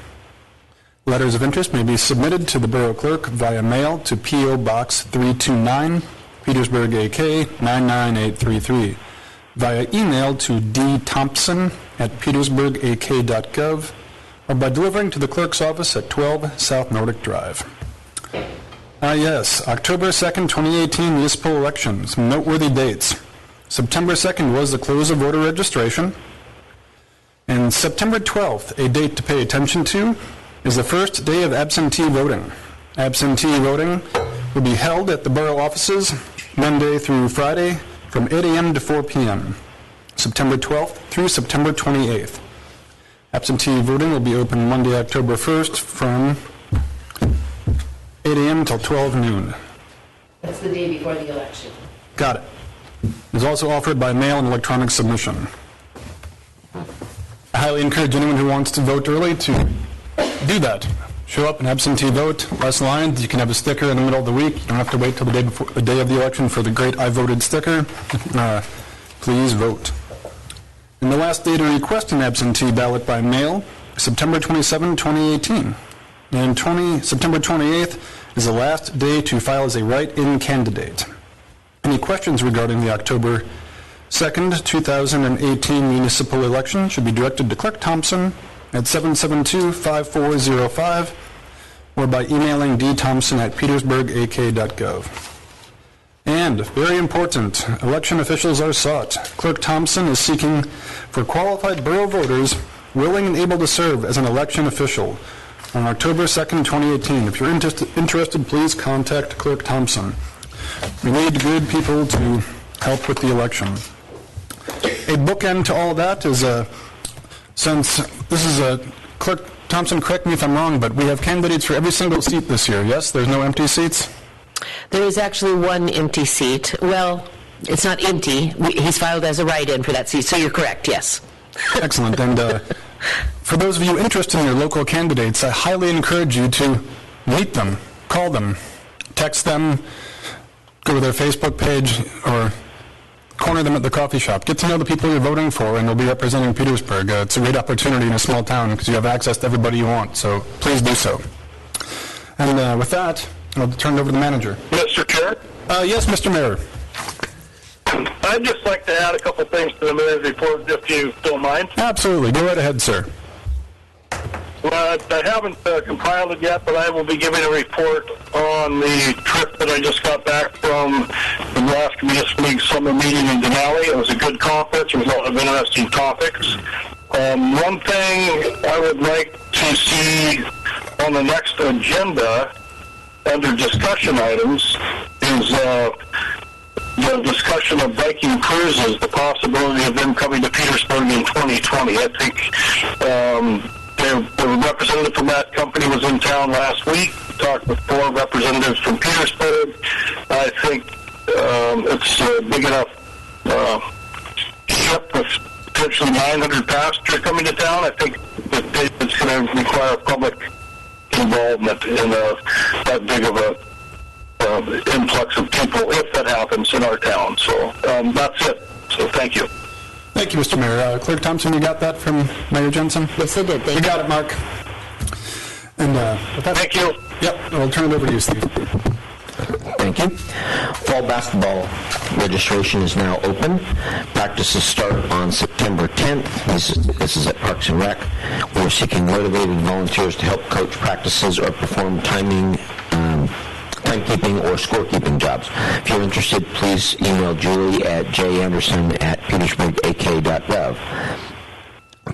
Letters of interest may be submitted to the Borough Clerk via mail to P.O. Box 329, Petersburg, AK 99833. Via email to dthompson@petersburgak.gov, or by delivering to the clerk's office at 12 South Nordic Drive. Yes, October 2nd, 2018 municipal elections. Noteworthy dates. September 2nd was the close of voter registration. And September 12th, a date to pay attention to, is the first day of absentee voting. Absentee voting will be held at the borough offices Monday through Friday, from 8 a.m. to 4 p.m., September 12th through September 28th. Absentee voting will be open Monday, October 1st from 8 a.m. until 12 noon. That's the day before the election. Got it. It is also offered by mail and electronic submission. I highly encourage anyone who wants to vote early to do that. Show up and absentee vote, less lines. You can have a sticker in the middle of the week. You don't have to wait till the day of the election for the great I voted sticker. Please vote. And the last day to request an absentee ballot by mail, September 27, 2018. And September 28th is the last day to file as a write-in candidate. Any questions regarding the October 2nd, 2018 municipal election should be directed to Clerk Thompson at 772-5405 or by emailing dthompson@petersburgak.gov. And, very important, election officials are sought. Clerk Thompson is seeking for qualified borough voters willing and able to serve as an election official on October 2nd, 2018. If you're interested, please contact Clerk Thompson. We need good people to help with the election. A bookend to all that is, since this is Clerk Thompson, correct me if I'm wrong, but we have candidates for every single seat this year, yes? There's no empty seats? There is actually one empty seat. Well, it's not empty. He's filed as a write-in for that seat, so you're correct, yes. Excellent. And for those of you interested in your local candidates, I highly encourage you to meet them, call them, text them, go to their Facebook page, or corner them at the coffee shop. Get to know the people you're voting for, and they'll be representing Petersburg. It's a great opportunity in a small town because you have access to everybody you want, so please do so. And with that, I'll turn it over to the manager. Mr. Chair? Yes, Mr. Mayor. I'd just like to add a couple things to the mayor's report, if you don't mind. Absolutely. Go right ahead, sir. Well, I haven't compiled it yet, but I will be giving a report on the trip that I just got back from the last Municipal League summer meeting in Denali. It was a good conference. There was a lot of interesting topics. One thing I would like to see on the next agenda under discussion items is the discussion of Viking cruises, the possibility of them coming to Petersburg in 2020. I think the representative from that company was in town last week. Talked with 4 representatives from Petersburg. I think it's a big enough ship with potentially 900 passengers coming to town. I think that it's going to require public involvement in that big of a influx of people, if that happens in our town. So that's it. So thank you. Thank you, Mr. Mayor. Clerk Thompson, you got that from Mayor Jensen? Yes, I did. Thank you. Got it, Mark. And with that, thank you. Yep, I'll turn it over to you, Steve. Thank you. Fall basketball registration is now open. Practices start on September 10th. This is at Parks and Rec. We're seeking motivated volunteers to help coach practices or perform timekeeping or scorekeeping jobs. If you're interested, please email Julie at janderson@petersburgak.gov.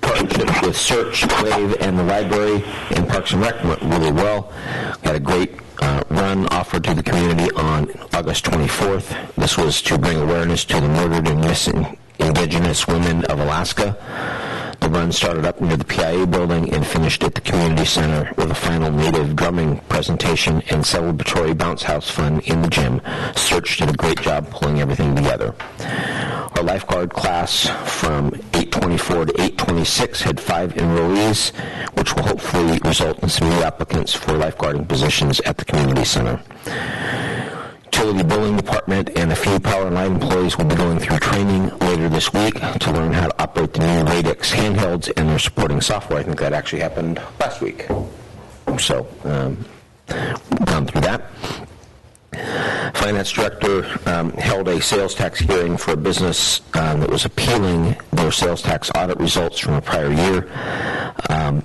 Partnership with Search, Wave, and the library and Parks and Rec went really well. Got a great run offered to the community on August 24th. This was to bring awareness to the murdered and missing Indigenous women of Alaska. The run started up near the PIA building and finished at the community center with a final native drumming presentation and celebratory bounce house fun in the gym. Search did a great job pulling everything together. Our lifeguard class from 824 to 826 had 5 enrollees, which will hopefully result in some new applicants for lifeguarding positions at the community center. Utility billing department and a few power and light employees will be going through training later this week to learn how to operate the new Radix handhelds and their supporting software. I think that actually happened last week. So, gone through that. Finance director held a sales tax hearing for a business that was appealing their sales tax audit results from a prior year. I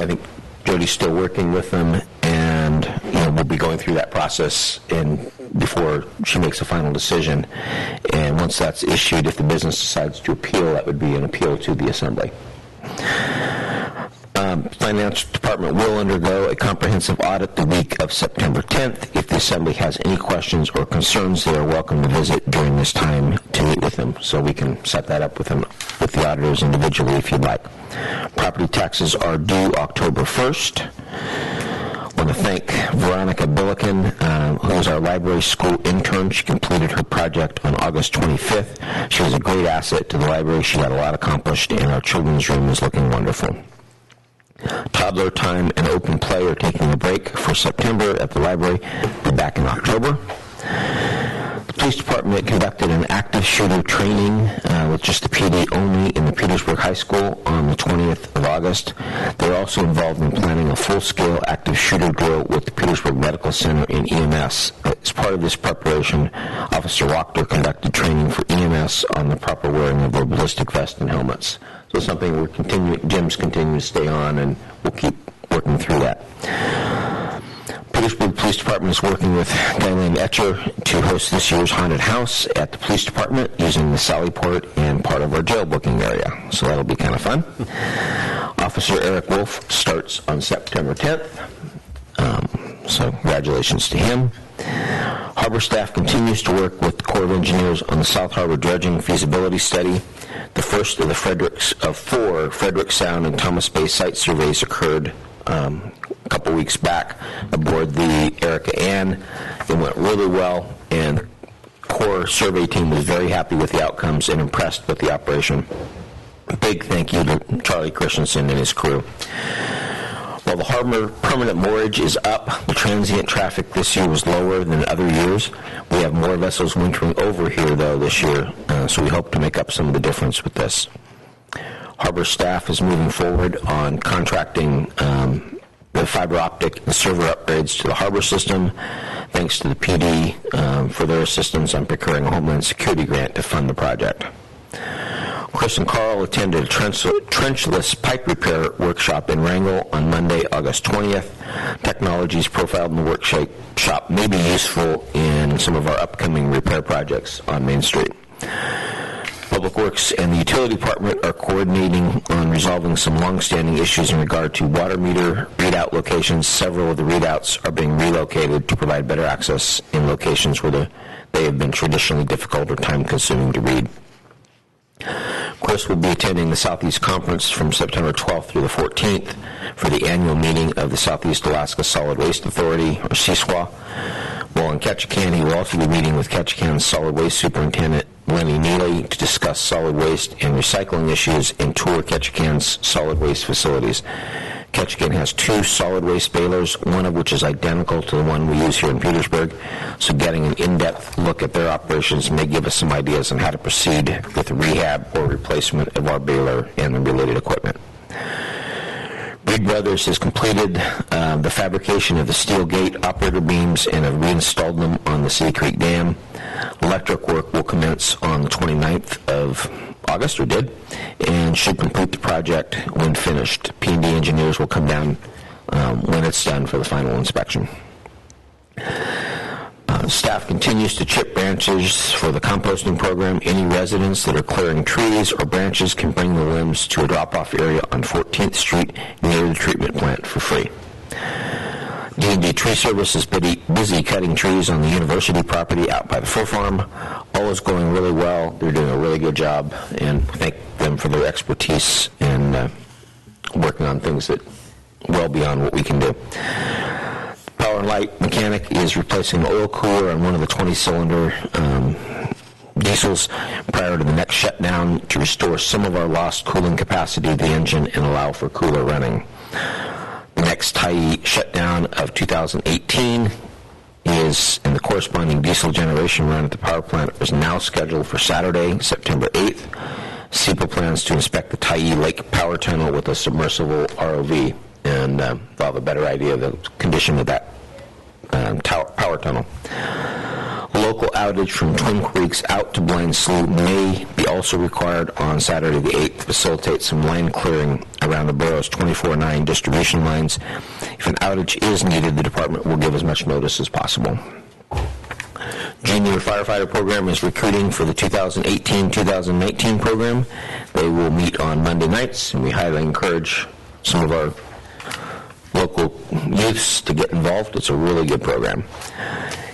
think Jody's still working with them, and we'll be going through that process before she makes a final decision. And once that's issued, if the business decides to appeal, that would be an appeal to the assembly. Finance department will undergo a comprehensive audit the week of September 10th. If the assembly has any questions or concerns, they are welcome to visit during this time to meet with them. So we can set that up with the auditors individually if you'd like. Property taxes are due October 1st. I want to thank Veronica Billiken, who is our library school intern. She completed her project on August 25th. She was a great asset to the library. She got a lot accomplished, and our children's room is looking wonderful. Toddler time and open play are taking a break for September at the library. We're back in October. The police department conducted an active shooter training with just the PD only in the Petersburg High School on the 20th of August. They're also involved in planning a full-scale active shooter drill with the Petersburg Medical Center in EMS. As part of this preparation, Officer Wachter conducted training for EMS on the proper wearing of their ballistic vests and helmets. So something Jim's continue to stay on, and we'll keep working through that. Petersburg Police Department is working with Diane Etcher to host this year's haunted house at the police department using the Sallyport and part of our jail booking area. So that'll be kind of fun. Officer Eric Wolf starts on September 10th. So congratulations to him. Harbor staff continues to work with the Corps of Engineers on the South Harbor dredging feasibility study. The first of the four Frederick Sound and Thomas Bay site surveys occurred a couple weeks back aboard the Erica Ann. It went really well, and the Corps survey team was very happy with the outcomes and impressed with the operation. A big thank you to Charlie Christensen and his crew. While the harbor permanent moorage is up, the transient traffic this year was lower than other years. We have more vessels wintering over here, though, this year, so we hope to make up some of the difference with this. Harbor staff is moving forward on contracting the fiber optic and server upgrades to the harbor system, thanks to the PD for their assistance on procuring a Homeland Security grant to fund the project. Chris and Carl attended a trenchless pipe repair workshop in Wrangell on Monday, August 20th. Technologies profiled in the workshop may be useful in some of our upcoming repair projects on Main Street. Public Works and the Utility Department are coordinating on resolving some long-standing issues in regard to water meter readout locations. Several of the readouts are being relocated to provide better access in locations where they have been traditionally difficult or time-consuming to read. Chris will be attending the Southeast Conference from September 12th through the 14th for the annual meeting of the Southeast Alaska Solid Waste Authority, or CSWA. While in Ketchikan, he will also be meeting with Ketchikan's Solid Waste Superintendent Lenny Neely to discuss solid waste and recycling issues and tour Ketchikan's solid waste facilities. Ketchikan has 2 solid waste balers, one of which is identical to the one we use here in Petersburg, so getting an in-depth look at their operations may give us some ideas on how to proceed with the rehab or replacement of our baler and the related equipment. Reed Brothers has completed the fabrication of the steel gate operator beams and have reinstalled them on the City Creek Dam. Electric work will commence on the 29th of August, or did, and should complete the project when finished. P&D engineers will come down when it's done for the final inspection. Staff continues to chip branches for the composting program. Any residents that are clearing trees or branches can bring the limbs to a drop-off area on 14th Street near the treatment plant for free. D&D Tree Service is busy cutting trees on the university property out by the fur farm. All is going really well. They're doing a really good job, and thank them for their expertise in working on things that well beyond what we can do. Power and Light mechanic is replacing the oil cooler on one of the 20-cylinder diesels prior to the next shutdown to restore some of our lost cooling capacity of the engine and allow for cooler running. The next Tyee shutdown of 2018 is, and the corresponding diesel generation run at the power plant is now scheduled for Saturday, September 8th. SEPA plans to inspect the Tyee Lake Power Tunnel with a submersible ROV, and they'll have a better idea of the condition of that power tunnel. A local outage from Twin Creeks out to Blind Slough may be also required on Saturday the 8th to facilitate some line clearing around the borough's 24/9 distribution lines. If an outage is needed, the department will give as much notice as possible. Junior Firefighter Program is recruiting for the 2018-2019 program. They will meet on Monday nights, and we highly encourage some of our local youths to get involved. It's a really good program.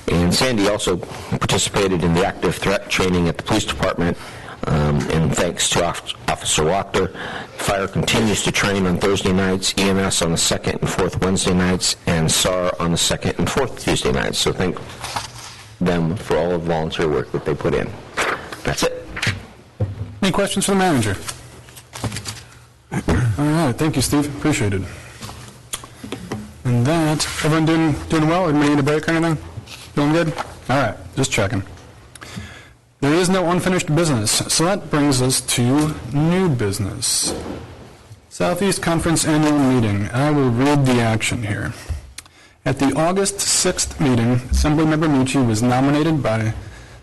And Sandy also participated in the active threat training at the police department, and thanks to Officer Wachter, fire continues to train on Thursday nights, EMS on the 2nd and 4th Wednesday nights, and SAR on the 2nd and 4th Tuesday nights. So thank them for all of the volunteer work that they put in. That's it. Any questions for the manager? All right, thank you, Steve. Appreciate it. And that, everyone doing well? Everybody need a break or anything? Feeling good? All right, just checking. There is no unfinished business, so that brings us to new business. Southeast Conference Annual Meeting. I will read the action here. At the August 6th meeting, Assemblymember Mucci was nominated by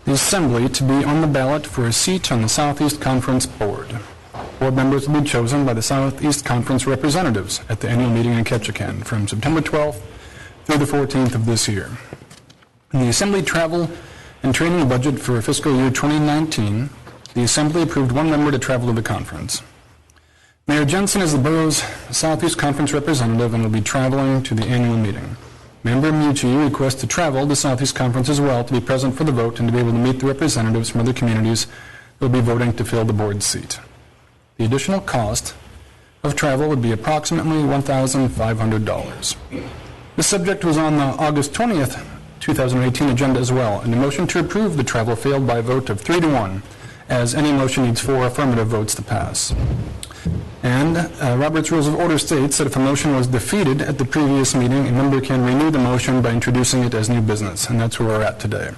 the Assembly to be on the ballot for a seat on the Southeast Conference Board. Board members will be chosen by the Southeast Conference representatives at the annual meeting in Ketchikan from September 12th through the 14th of this year. In the Assembly travel and training budget for fiscal year 2019, the Assembly approved one member to travel to the conference. Mayor Jensen is the borough's Southeast Conference representative and will be traveling to the annual meeting. Member Mucci requests to travel to Southeast Conference as well to be present for the vote and to be able to meet the representatives from other communities who will be voting to fill the board seat. The additional cost of travel would be approximately $1,500. The subject was on the August 20th, 2018 agenda as well, and the motion to approve the travel failed by a vote of 3-1, as any motion needs 4 affirmative votes to pass. And Robert's Rules of Order states that if a motion was defeated at the previous meeting, a member can renew the motion by introducing it as new business, and that's where we're at today.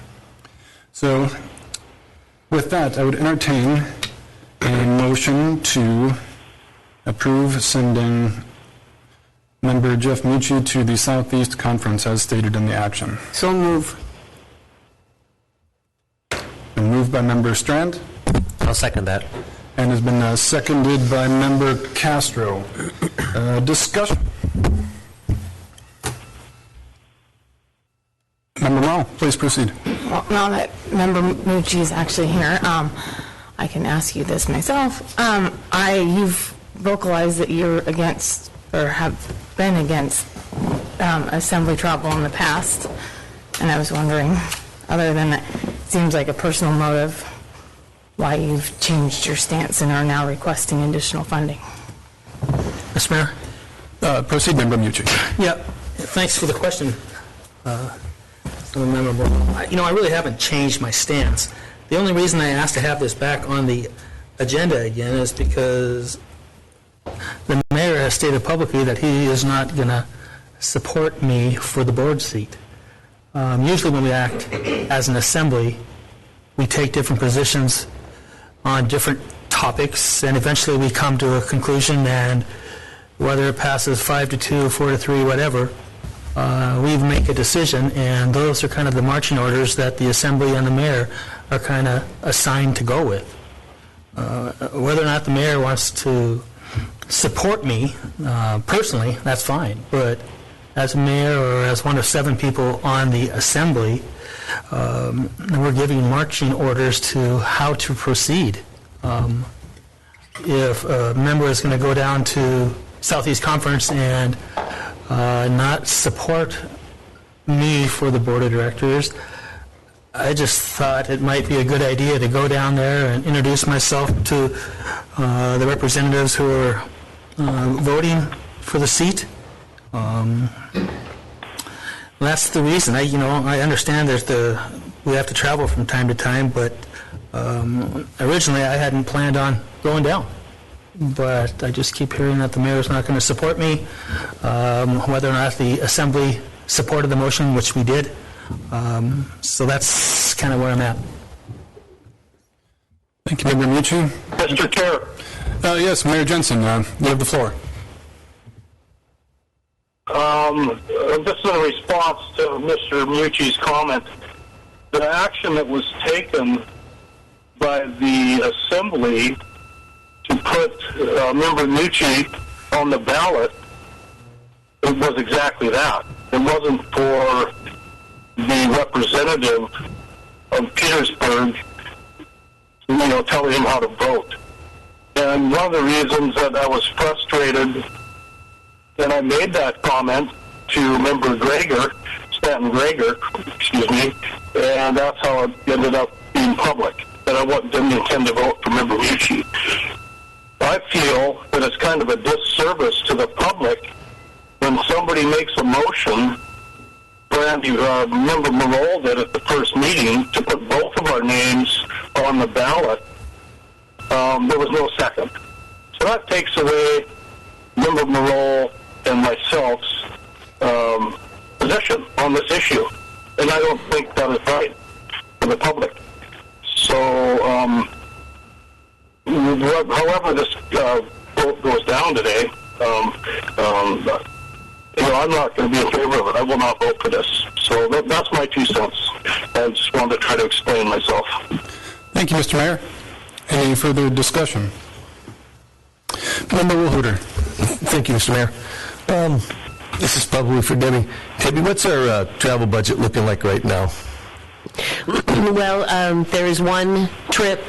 So, with that, I would entertain a motion to approve sending member Jeff Mucci to the Southeast Conference as stated in the action. So move. Been moved by member Strand. I'll second that. And has been seconded by member Castro. Discussion. Member Mao, please proceed. Well, now that Member Mucci is actually here, I can ask you this myself. You've vocalized that you're against, or have been against, assembly travel in the past, and I was wondering, other than that, it seems like a personal motive, why you've changed your stance and are now requesting additional funding. Mr. Mayor? Proceed, member Mucci. Yeah, thanks for the question. Memorable. I really haven't changed my stance. The only reason I asked to have this back on the agenda again is because the mayor has stated publicly that he is not going to support me for the board seat. Usually when we act as an assembly, we take different positions on different topics, and eventually we come to a conclusion, and whether it passes 5-2, 4-3, whatever, we make a decision, and those are kind of the marching orders that the assembly and the mayor are kind of assigned to go with. Whether or not the mayor wants to support me personally, that's fine, but as mayor or as one of 7 people on the assembly, we're giving marching orders to how to proceed. If a member is going to go down to Southeast Conference and not support me for the board of directors, I just thought it might be a good idea to go down there and introduce myself to the representatives who are voting for the seat. That's the reason. I understand we have to travel from time to time, but originally I hadn't planned on going down. But I just keep hearing that the mayor is not going to support me, whether or not the assembly supported the motion, which we did. So that's kind of where I'm at. Thank you, member Mucci. Mr. Chair. Yes, Mayor Jensen, you have the floor. This is in response to Mr. Mucci's comment. The action that was taken by the assembly to put member Mucci on the ballot, it was exactly that. It wasn't for the representative of Petersburg, telling him how to vote. And one of the reasons that I was frustrated, and I made that comment to member Stanton Greger, and that's how it ended up being public, that I didn't intend to vote for member Mucci. I feel that it's kind of a disservice to the public when somebody makes a motion, Randy, member Borough did at the first meeting, to put both of our names on the ballot. There was no second. So that takes away member Borough and myself's position on this issue. And I don't think that is right for the public. So, however this vote goes down today, I'm not going to be in favor of it. I will not vote for this. So that's my 2 cents. I just wanted to try to explain myself. Thank you, Mr. Mayor. Any further discussion? Member Wilhooter. Thank you, Mr. Mayor. This is probably for Debbie. Debbie, what's our travel budget looking like right now? Well, there is one trip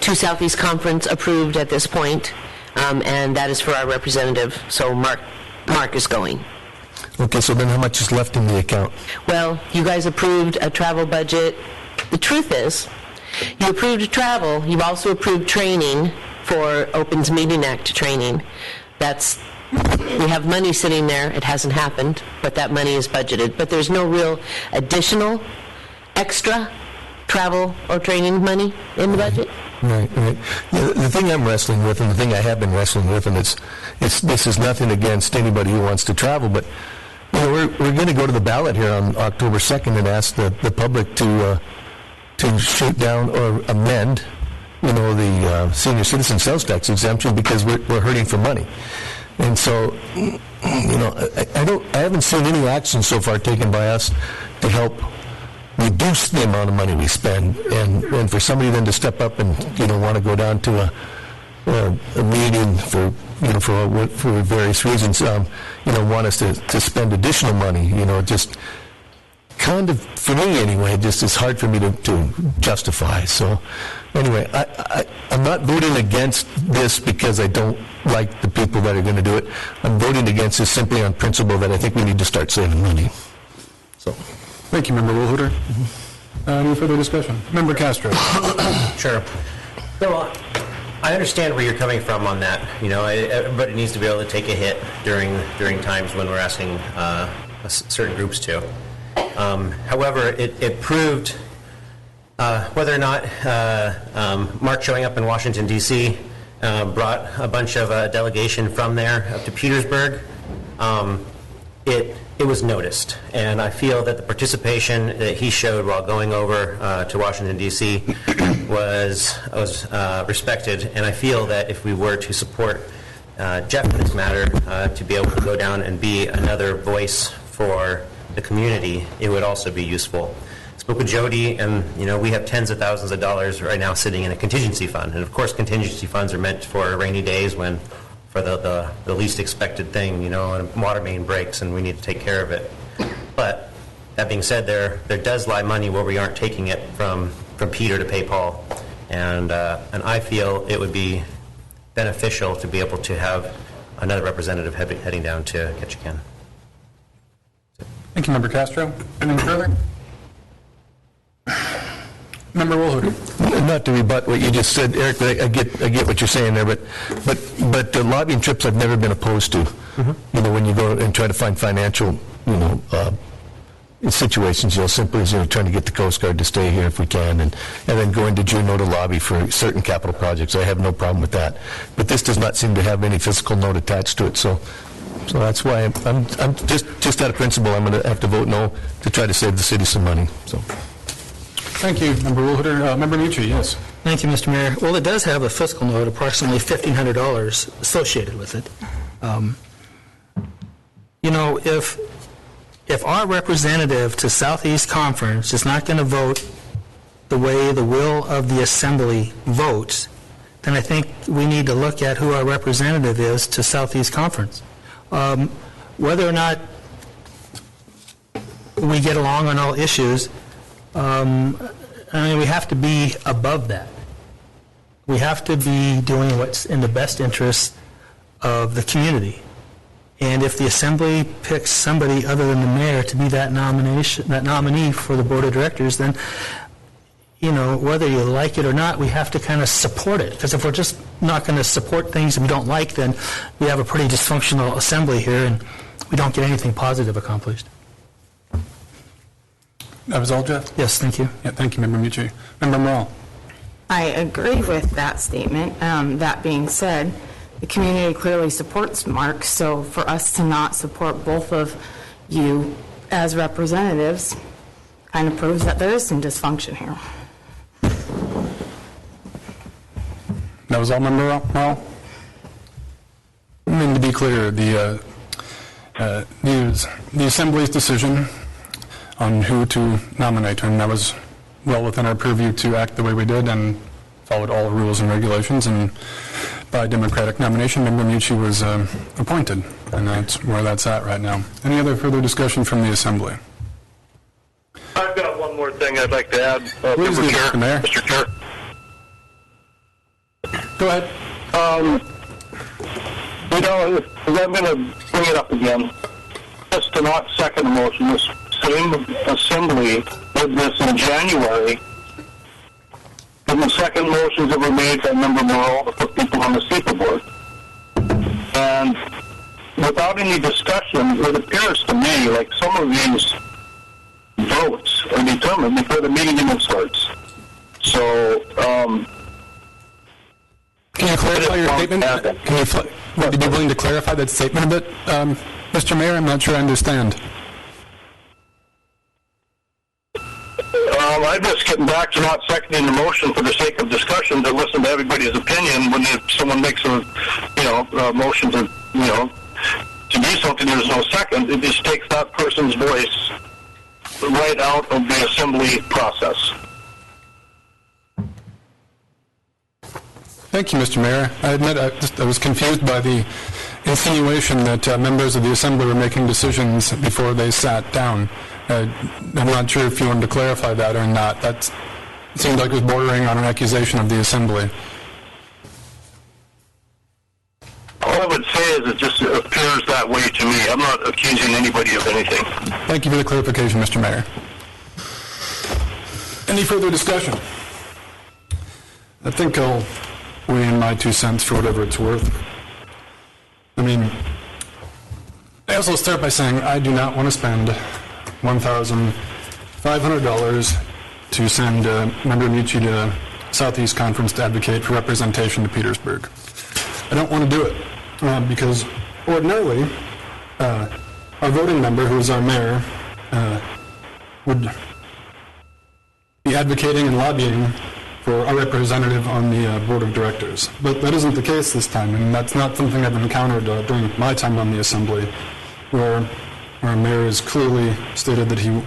to Southeast Conference approved at this point, and that is for our representative, so Mark is going. Okay, so then how much is left in the account? Well, you guys approved a travel budget. The truth is, you approved travel, you've also approved training for Opens Meeting Act training. We have money sitting there, it hasn't happened, but that money is budgeted. But there's no real additional, extra travel or training money in the budget. Right. Yeah, the thing I'm wrestling with, and the thing I have been wrestling with, and this is nothing against anybody who wants to travel, but we're going to go to the ballot here on October 2nd and ask the public to shoot down or amend, the senior citizen sales tax exemption because we're hurting for money. And so, I haven't seen any action so far taken by us to help reduce the amount of money we spend, and for somebody then to step up and want to go down to a meeting for various reasons, want us to spend additional money, just kind of, for me anyway, just it's hard for me to justify. So anyway, I'm not voting against this because I don't like the people that are going to do it. I'm voting against this simply on principle that I think we need to start saving money. So. Thank you, Member Woolhooter. Any further discussion? Member Castro. Sure. So I understand where you're coming from on that. Everybody needs to be able to take a hit during times when we're asking certain groups to. However, it proved whether or not Mark showing up in Washington, D.C. Brought a bunch of a delegation from there up to Petersburg. It was noticed, and I feel that the participation that he showed while going over to Washington, D.C. was respected, and I feel that if we were to support Jeff in this matter, to be able to go down and be another voice for the community, it would also be useful. I spoke with Jody, and we have tens of thousands of dollars right now sitting in a contingency fund, and of course contingency funds are meant for rainy days for the least expected thing, and a water main breaks and we need to take care of it. But that being said, there does lie money where we aren't taking it from Peter to pay Paul, and I feel it would be beneficial to be able to have another representative heading down to Ketchikan. Thank you, Member Castro. Anything further? Member Woolhooter. Not to rebut what you just said, Eric, but I get what you're saying there, but the lobbying trips I've never been opposed to. Mm-hmm. When you go and try to find financial, situations, simply as trying to get the Coast Guard to stay here if we can, and then going to Juneau to lobby for certain capital projects. I have no problem with that. But this does not seem to have any fiscal note attached to it, so that's why I'm just out of principle, I'm going to have to vote no to try to save the city some money. So. Thank you, Member Woolhooter. Member Mucci, yes. Thank you, Mr. Mayor. Well, it does have a fiscal note, approximately $1,500 associated with it. If our representative to Southeast Conference is not going to vote the way the will of the Assembly votes, then I think we need to look at who our representative is to Southeast Conference. Whether or not we get along on all issues, we have to be above that. We have to be doing what's in the best interest of the community. And if the Assembly picks somebody other than the mayor to be that nominee for the board of directors, then, whether you like it or not, we have to kind of support it. Because if we're just not going to support things that we don't like, then we have a pretty dysfunctional Assembly here, and we don't get anything positive accomplished. That was all, Jeff? Yes, thank you. Yeah, thank you, Member Mucci. Member Morrell. I agree with that statement. That being said, the community clearly supports Mark, so for us to not support both of you as representatives kind of proves that there is some dysfunction here. That was all, Member Morrell? To be clear, the Assembly's decision on who to nominate, and that was well within our purview to act the way we did and followed all rules and regulations, and by Democratic nomination, Member Mucci was appointed, and that's where that's at right now. Any other further discussion from the Assembly? I've got one more thing I'd like to add, Please do, Mr. Mayor. Mr. Chair. Go ahead. I'm going to bring it up again. Just to not second the motion, this same Assembly did this in January, and the second motions that were made by Member Borough to put people on the SEPA board. And without any discussion, it appears to me like some of these votes are determined before the meeting even starts. So, can you clarify your statement? Would you be willing to clarify that statement a bit, Mr. Mayor? I'm not sure I understand. I'm just getting back to not seconding the motion for the sake of discussion, to listen to everybody's opinion. When someone makes a motion to do something, there's no second. It just takes that person's voice right out of the Assembly process. Thank you, Mr. Mayor. I admit I was confused by the insinuation that members of the Assembly were making decisions before they sat down. I'm not sure if you wanted to clarify that or not. That seemed like it was bordering on an accusation of the Assembly. All I would say is it just appears that way to me. I'm not accusing anybody of anything. Thank you for the clarification, Mr. Mayor. Any further discussion? I think I'll weigh in my 2 cents for whatever it's worth. I mean, I also start by saying I do not want to spend $1,500 to send Member Mucci to Southeast Conference to advocate for representation to Petersburg. I don't want to do it because ordinarily our voting member, who is our mayor, would be advocating and lobbying for a representative on the board of directors. But that isn't the case this time, and that's not something I've encountered during my time on the Assembly, where our mayor has clearly stated that he will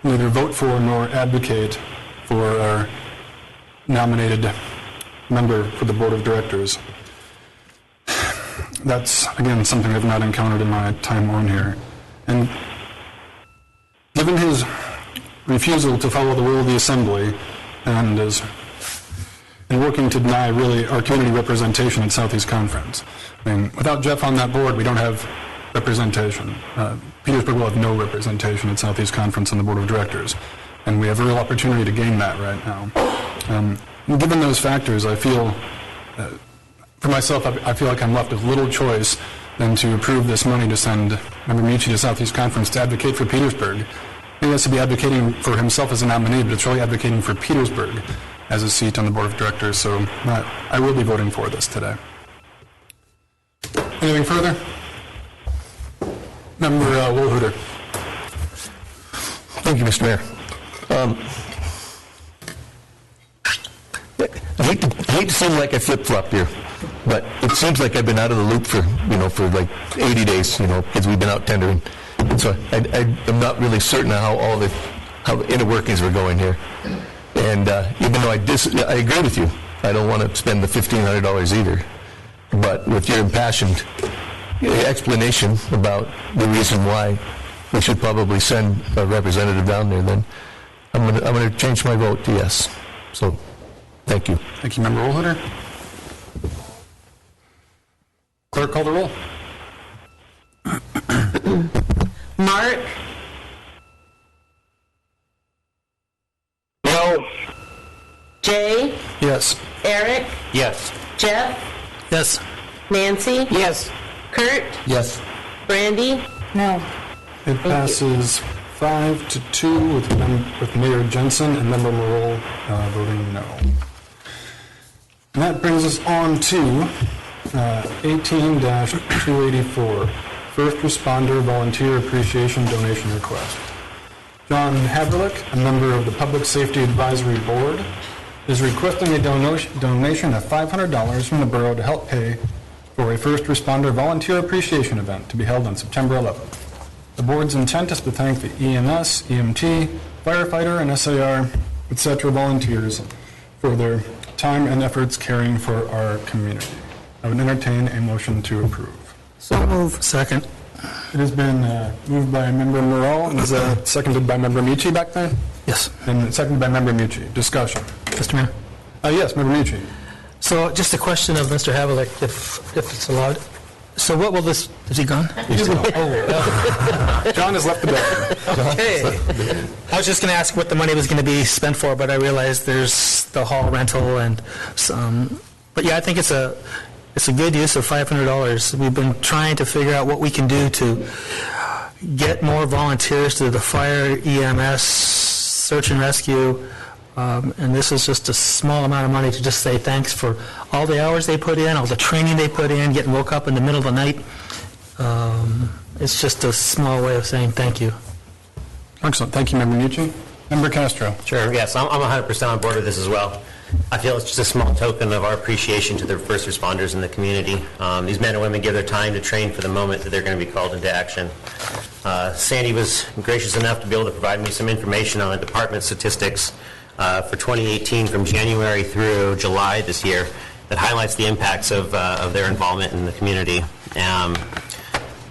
neither vote for nor advocate for our nominated member for the board of directors. That's, again, something I've not encountered in my time on here. And given his refusal to follow the will of the Assembly and working to deny, really, our community representation at Southeast Conference. I mean, without Jeff on that board, we don't have representation. Petersburg will have no representation at Southeast Conference on the board of directors, and we have a real opportunity to gain that right now. Given those factors, I feel, for myself, I feel like I'm left with little choice than to approve this money to send Member Mucci to Southeast Conference to advocate for Petersburg. He has to be advocating for himself as a nominee, but it's really advocating for Petersburg as a seat on the board of directors, so I will be voting for this today. Anything further? Member Wohlhuter. Thank you, Mr. Mayor. I hate to seem like I flip-flopped here, but it seems like I've been out of the loop for like 80 days, because we've been out tendering. And so I'm not really certain how how the inner workings were going here. And even though I agree with you, I don't want to spend the $1,500 either. But with your impassioned explanation about the reason why we should probably send a representative down there, then I'm going to change my vote to yes. So, thank you. Thank you, Member Wohlhuter. Clerk, call the roll. Mark? No. Jay? Yes. Eric? Yes. Jeff? Yes. Nancy? Yes. Kurt? Yes. Brandy? No. It passes 5-2 with Mayor Jensen and Member Morrell voting no. And that brings us on to 18-284, First Responder Volunteer Appreciation Donation Request. John Haverlick, a member of the Public Safety Advisory Board, is requesting a donation of $500 from the borough to help pay for a First Responder Volunteer Appreciation event to be held on September 11th. The board's intent is to thank the EMS, EMT, firefighter, and SAR, etc. volunteers for their time and efforts caring for our community. I would entertain a motion to approve. So move. Second. It has been moved by Member Morrell and is seconded by Member Michi back there? Yes. And seconded by Member Michi. Discussion. Mr. Mayor? Yes, Member Michi. So just a question of Mr. Havlicek, if it's allowed. So what will this, is he gone? John has left the building. Okay. I was just going to ask what the money was going to be spent for, but I realized there's the hall rental and some, but yeah, I think it's a good use of $500. We've been trying to figure out what we can do to get more volunteers to the fire, EMS, search and rescue, and this is just a small amount of money to just say thanks for all the hours they put in, all the training they put in, getting woke up in the middle of the night. It's just a small way of saying thank you. Excellent. Thank you, Member Michi. Member Castro. Sure, yes, I'm 100% on board with this as well. I feel it's just a small token of our appreciation to the first responders in the community. These men and women give their time to train for the moment that they're going to be called into action. Sandy was gracious enough to be able to provide me some information on the department statistics for 2018 from January through July this year that highlights the impacts of their involvement in the community.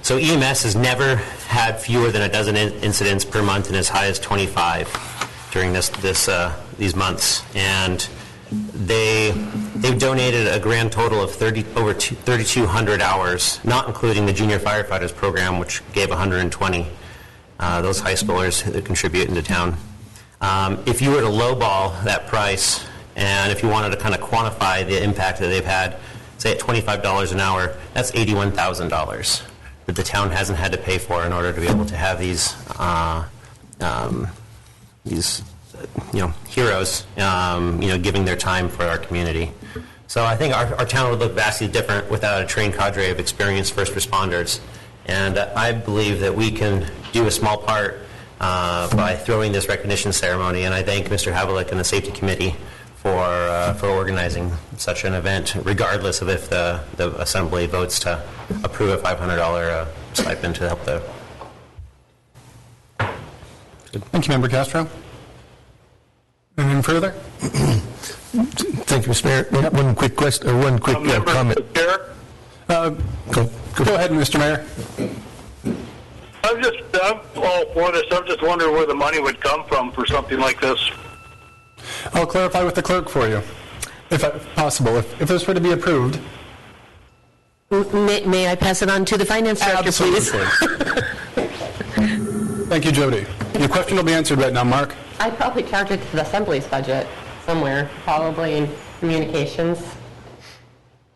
So EMS has never had fewer than a dozen incidents per month and as high as 25 during these months. And they've donated a grand total of over 3,200 hours, not including the junior firefighters program, which gave 120. Those high schoolers that contribute into town. If you were to lowball that price, and if you wanted to kind of quantify the impact that they've had, say at $25 an hour, that's $81,000 that the town hasn't had to pay for in order to be able to have these heroes, giving their time for our community. So I think our town would look vastly different without a trained cadre of experienced first responders. And I believe that we can do a small part by throwing this recognition ceremony. And I thank Mr. Havlicek and the Safety Committee for organizing such an event, regardless of if the Assembly votes to approve a $500 stipend to help the... Thank you, Member Castro. Anything further? Thank you, Mr. Mayor. One quick question, or one quick comment. Go ahead, Mr. Mayor. I'm all for this. I'm just wondering where the money would come from for something like this. I'll clarify with the clerk for you, if possible. If this were to be approved. May I pass it on to the finance director, please? Thank you, Jody. Your question will be answered right now, Mark. I'd probably charge it to the Assembly's budget somewhere, probably in communications.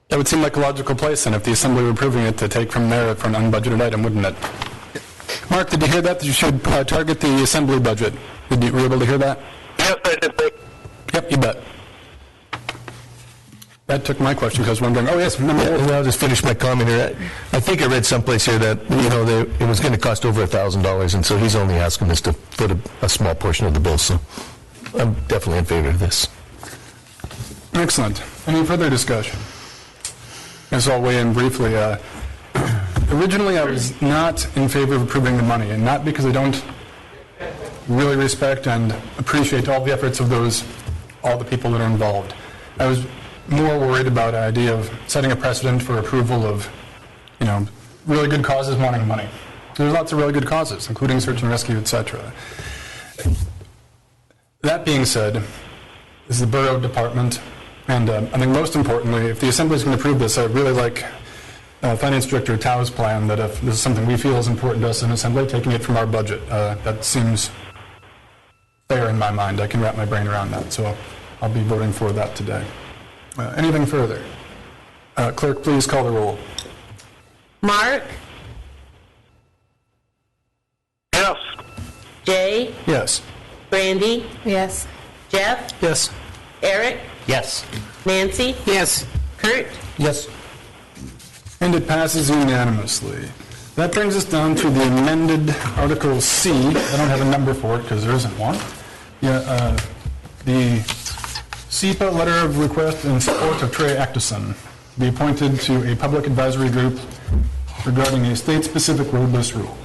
That would seem like a logical place, and if the Assembly were approving it, to take from there for an unbudgeted item, wouldn't it? Mark, did you hear that? That you should target the Assembly budget. Were you able to hear that? Yes, I did. Yep, you bet. That took my question, because I was wondering, oh yes, I'll just finish my comment here. I think I read someplace here that, it was going to cost over $1,000, and so he's only asking us to foot a small portion of the bill, so I'm definitely in favor of this. Excellent. Any further discussion? As I'll weigh in briefly, originally I was not in favor of approving the money, and not because I don't really respect and appreciate all the efforts of all the people that are involved. I was more worried about the idea of setting a precedent for approval of, really good causes wanting money. There's lots of really good causes, including search and rescue, etc. That being said, this is the Borough Department, and I think most importantly, if the Assembly is going to approve this, I'd really like Finance Director Tao's plan that if this is something we feel is important to us in Assembly, taking it from our budget. That seems fair in my mind. I can wrap my brain around that, so I'll be voting for that today. Anything further? Clerk, please call the roll. Mark? Yes. Jay? Yes. Brandy? Yes. Jeff? Yes. Eric? Yes. Nancy? Yes. Kurt? Yes. And it passes unanimously. That brings us down to the amended Article C. I don't have a number for it because there isn't one. The SEPA letter of request in support of Trey Actison be appointed to a public advisory group regarding a state-specific roadless rule.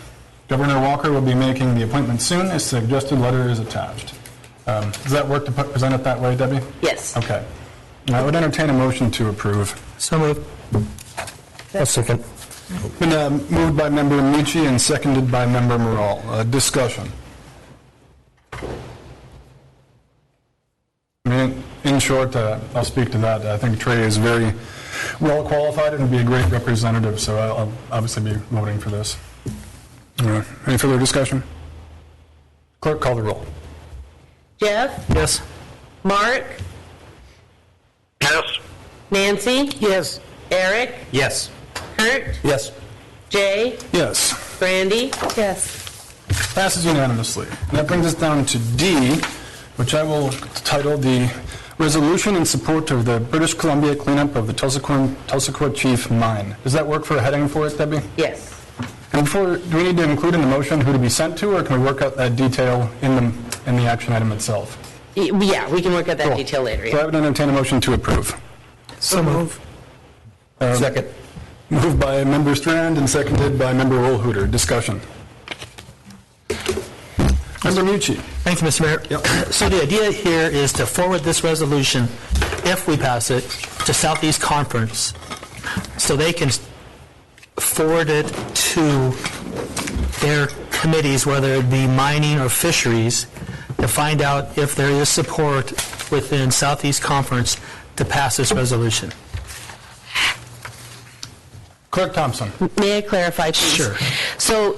Governor Walker will be making the appointment soon. A suggested letter is attached. Does that work to present it that way, Debbie? Yes. Okay. I would entertain a motion to approve. So moved. A second. Been moved by Member Mucci and seconded by Member Morall. Discussion. I mean, in short, I'll speak to that. I think Trey is very well qualified and would be a great representative, so I'll obviously be voting for this. Any further discussion? Clerk, call the roll. Jeff? Yes. Mark? Yes. Nancy? Yes. Eric? Yes. Kurt? Yes. Jay? Yes. Brandy? Yes. Passes unanimously. And that brings us down to D, which I will title the Resolution in Support of the British Columbia Cleanup of the Tulsa Chief Mine. Does that work for a heading for it, Debbie? Yes. And before, do we need to include in the motion who to be sent to, or can we work out that detail in the action item itself? Yeah, we can work out that Cool. detail later. So I would entertain a motion to approve. So move. Second. Moved by Member Strand and seconded by Member Wohlhuter. Discussion. Member Mucci. Thank you, Mr. Mayor. So the idea here is to forward this resolution, if we pass it, to Southeast Conference, so they can forward it to their committees, whether it be mining or fisheries, to find out if there is support within Southeast Conference to pass this resolution. Clerk Thompson. May I clarify, please? Sure. So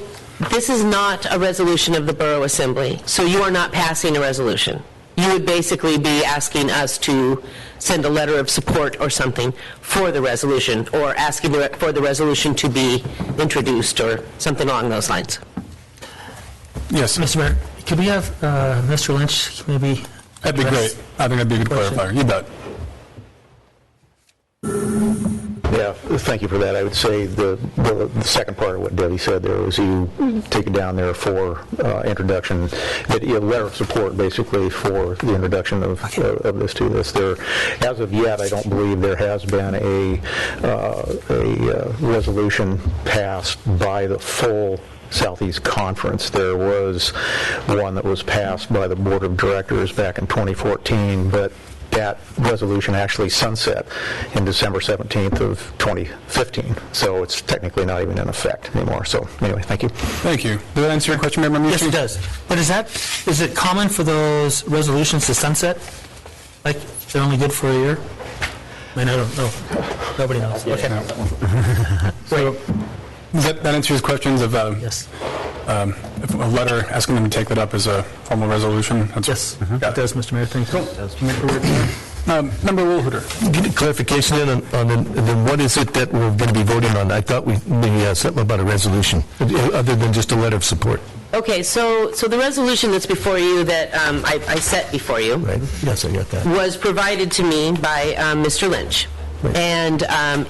this is not a resolution of the Borough Assembly, so you are not passing a resolution. You would basically be asking us to send a letter of support or something for the resolution, or asking for the resolution to be introduced, or something along those lines. Yes. Mr. Mayor, could we have Mr. Lynch maybe? That'd be great. I think that'd be a good clarifier. You bet. Yeah, thank you for that. I would say the second part of what Debbie said there was you take it down there for introduction, a letter of support basically for the introduction of this to this. There, as of yet, I don't believe there has been a resolution passed by the full Southeast Conference. There was one that was passed by the Board of Directors back in 2014, but that resolution actually sunset in December 17th of 2015, so it's technically not even in effect anymore. So anyway, thank you. Thank you. Does that answer your question, Member Mucci? Yes, it does. But is it common for those resolutions to sunset? Like, they're only good for a year? I mean, I don't know. Nobody knows. Okay. So that answers questions of Yes. if a letter asking them to take that up as a formal resolution. Yes, it does, Mr. Mayor. Thank you. Member Wohlhuter. Get a clarification on then what is it that we're going to be voting on? I thought we something about a resolution, other than just a letter of support. Okay, so the resolution that's before you that I set before you Right? Yes, I got that. was provided to me by Mr. Lynch. Right. And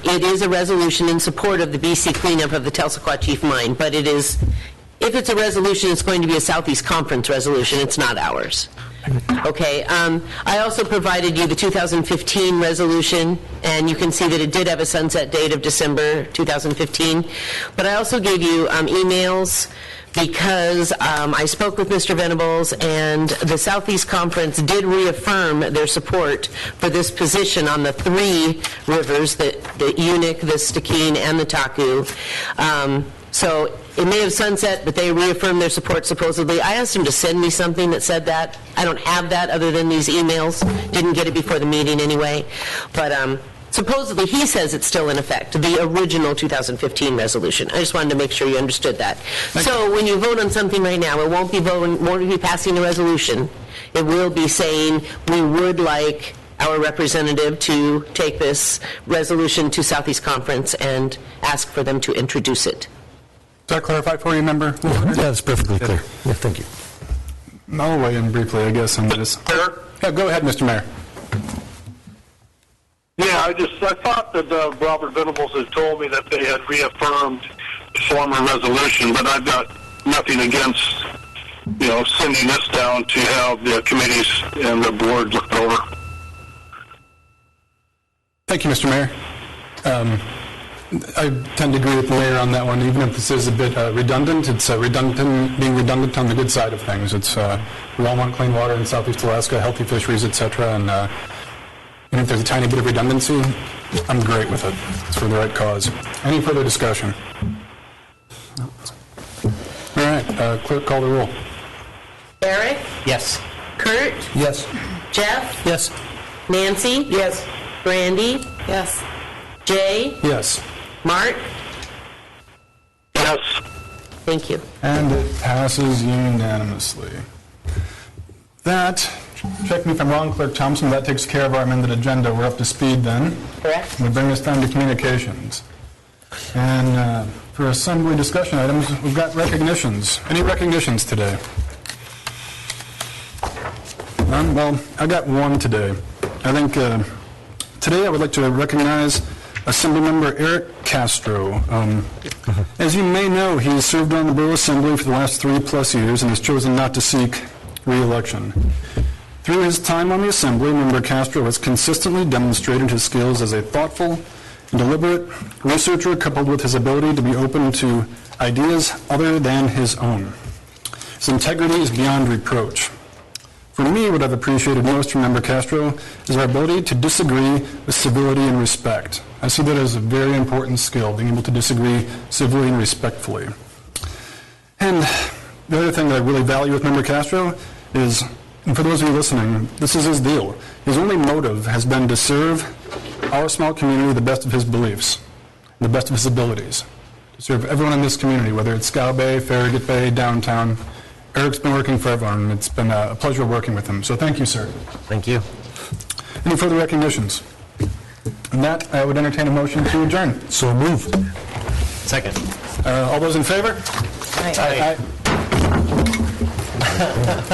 it is a resolution in support of the BC cleanup of the Tulsa Chief Mine, but it is, if it's a resolution, it's going to be a Southeast Conference resolution, it's not ours. Okay, I also provided you the 2015 resolution, and you can see that it did have a sunset date of December 2015, but I also gave you emails because I spoke with Mr. Venables, and the Southeast Conference did reaffirm their support for this position on the three rivers, the Unic, the Stikine, and the Taku. So it may have sunset, but they reaffirmed their support supposedly. I asked them to send me something that said that. I don't have that other than these emails. Didn't get it before the meeting anyway. But supposedly he says it's still in effect, the original 2015 resolution. I just wanted to make sure you understood that. So when you vote on something right now, it won't be passing a resolution. It will be saying we would like our representative to take this resolution to Southeast Conference and ask for them to introduce it. Does that clarify for you, Member? Yeah, that's perfectly clear. Yeah, thank you. I'll weigh in briefly, I guess, on this. Yeah, go ahead, Mr. Mayor. Yeah, I thought that Robert Venables had told me that they had reaffirmed the former resolution, but I've got nothing against, sending this down to have the committees and the board look over. Thank you, Mr. Mayor. I tend to agree with the mayor on that one. Even if this is a bit redundant, it's being redundant on the good side of things. It's we all want clean water in Southeast Alaska, healthy fisheries, etc. And even if there's a tiny bit of redundancy, I'm great with it. It's for the right cause. Any further discussion? All right, clerk, call the roll. Eric? Yes. Kurt? Yes. Jeff? Yes. Nancy? Yes. Brandy? Yes. Jay? Yes. Mark? Yes. Thank you. And it passes unanimously. That, check me if I'm wrong, Clerk Thompson, that takes care of our amended agenda. We're up to speed then. Correct. We bring us down to communications. And for assembly discussion items, we've got recognitions. Any recognitions today? None? Well, I got one today. I think today I would like to recognize Assemblymember Eric Castro. As you may know, he has served on the Borough Assembly for the last 3+ years and has chosen not to seek re-election. Through his time on the Assembly, Member Castro has consistently demonstrated his skills as a thoughtful and deliberate researcher, coupled with his ability to be open to ideas other than his own. His integrity is beyond reproach. For me, what I've appreciated most from Member Castro is our ability to disagree with civility and respect. I see that as a very important skill, being able to disagree civilly and respectfully. And the other thing that I really value with Member Castro is, and for those of you listening, this is his deal. His only motive has been to serve our small community the best of his beliefs, the best of his abilities, to serve everyone in this community, whether it's Scow Bay, Farragut Bay, downtown. Eric's been working for everyone, and it's been a pleasure working with him. So thank you, sir. Thank you. Any further recognitions? And that, I would entertain a motion to adjourn. So moved. Second. All those in favor? Aye. Aye.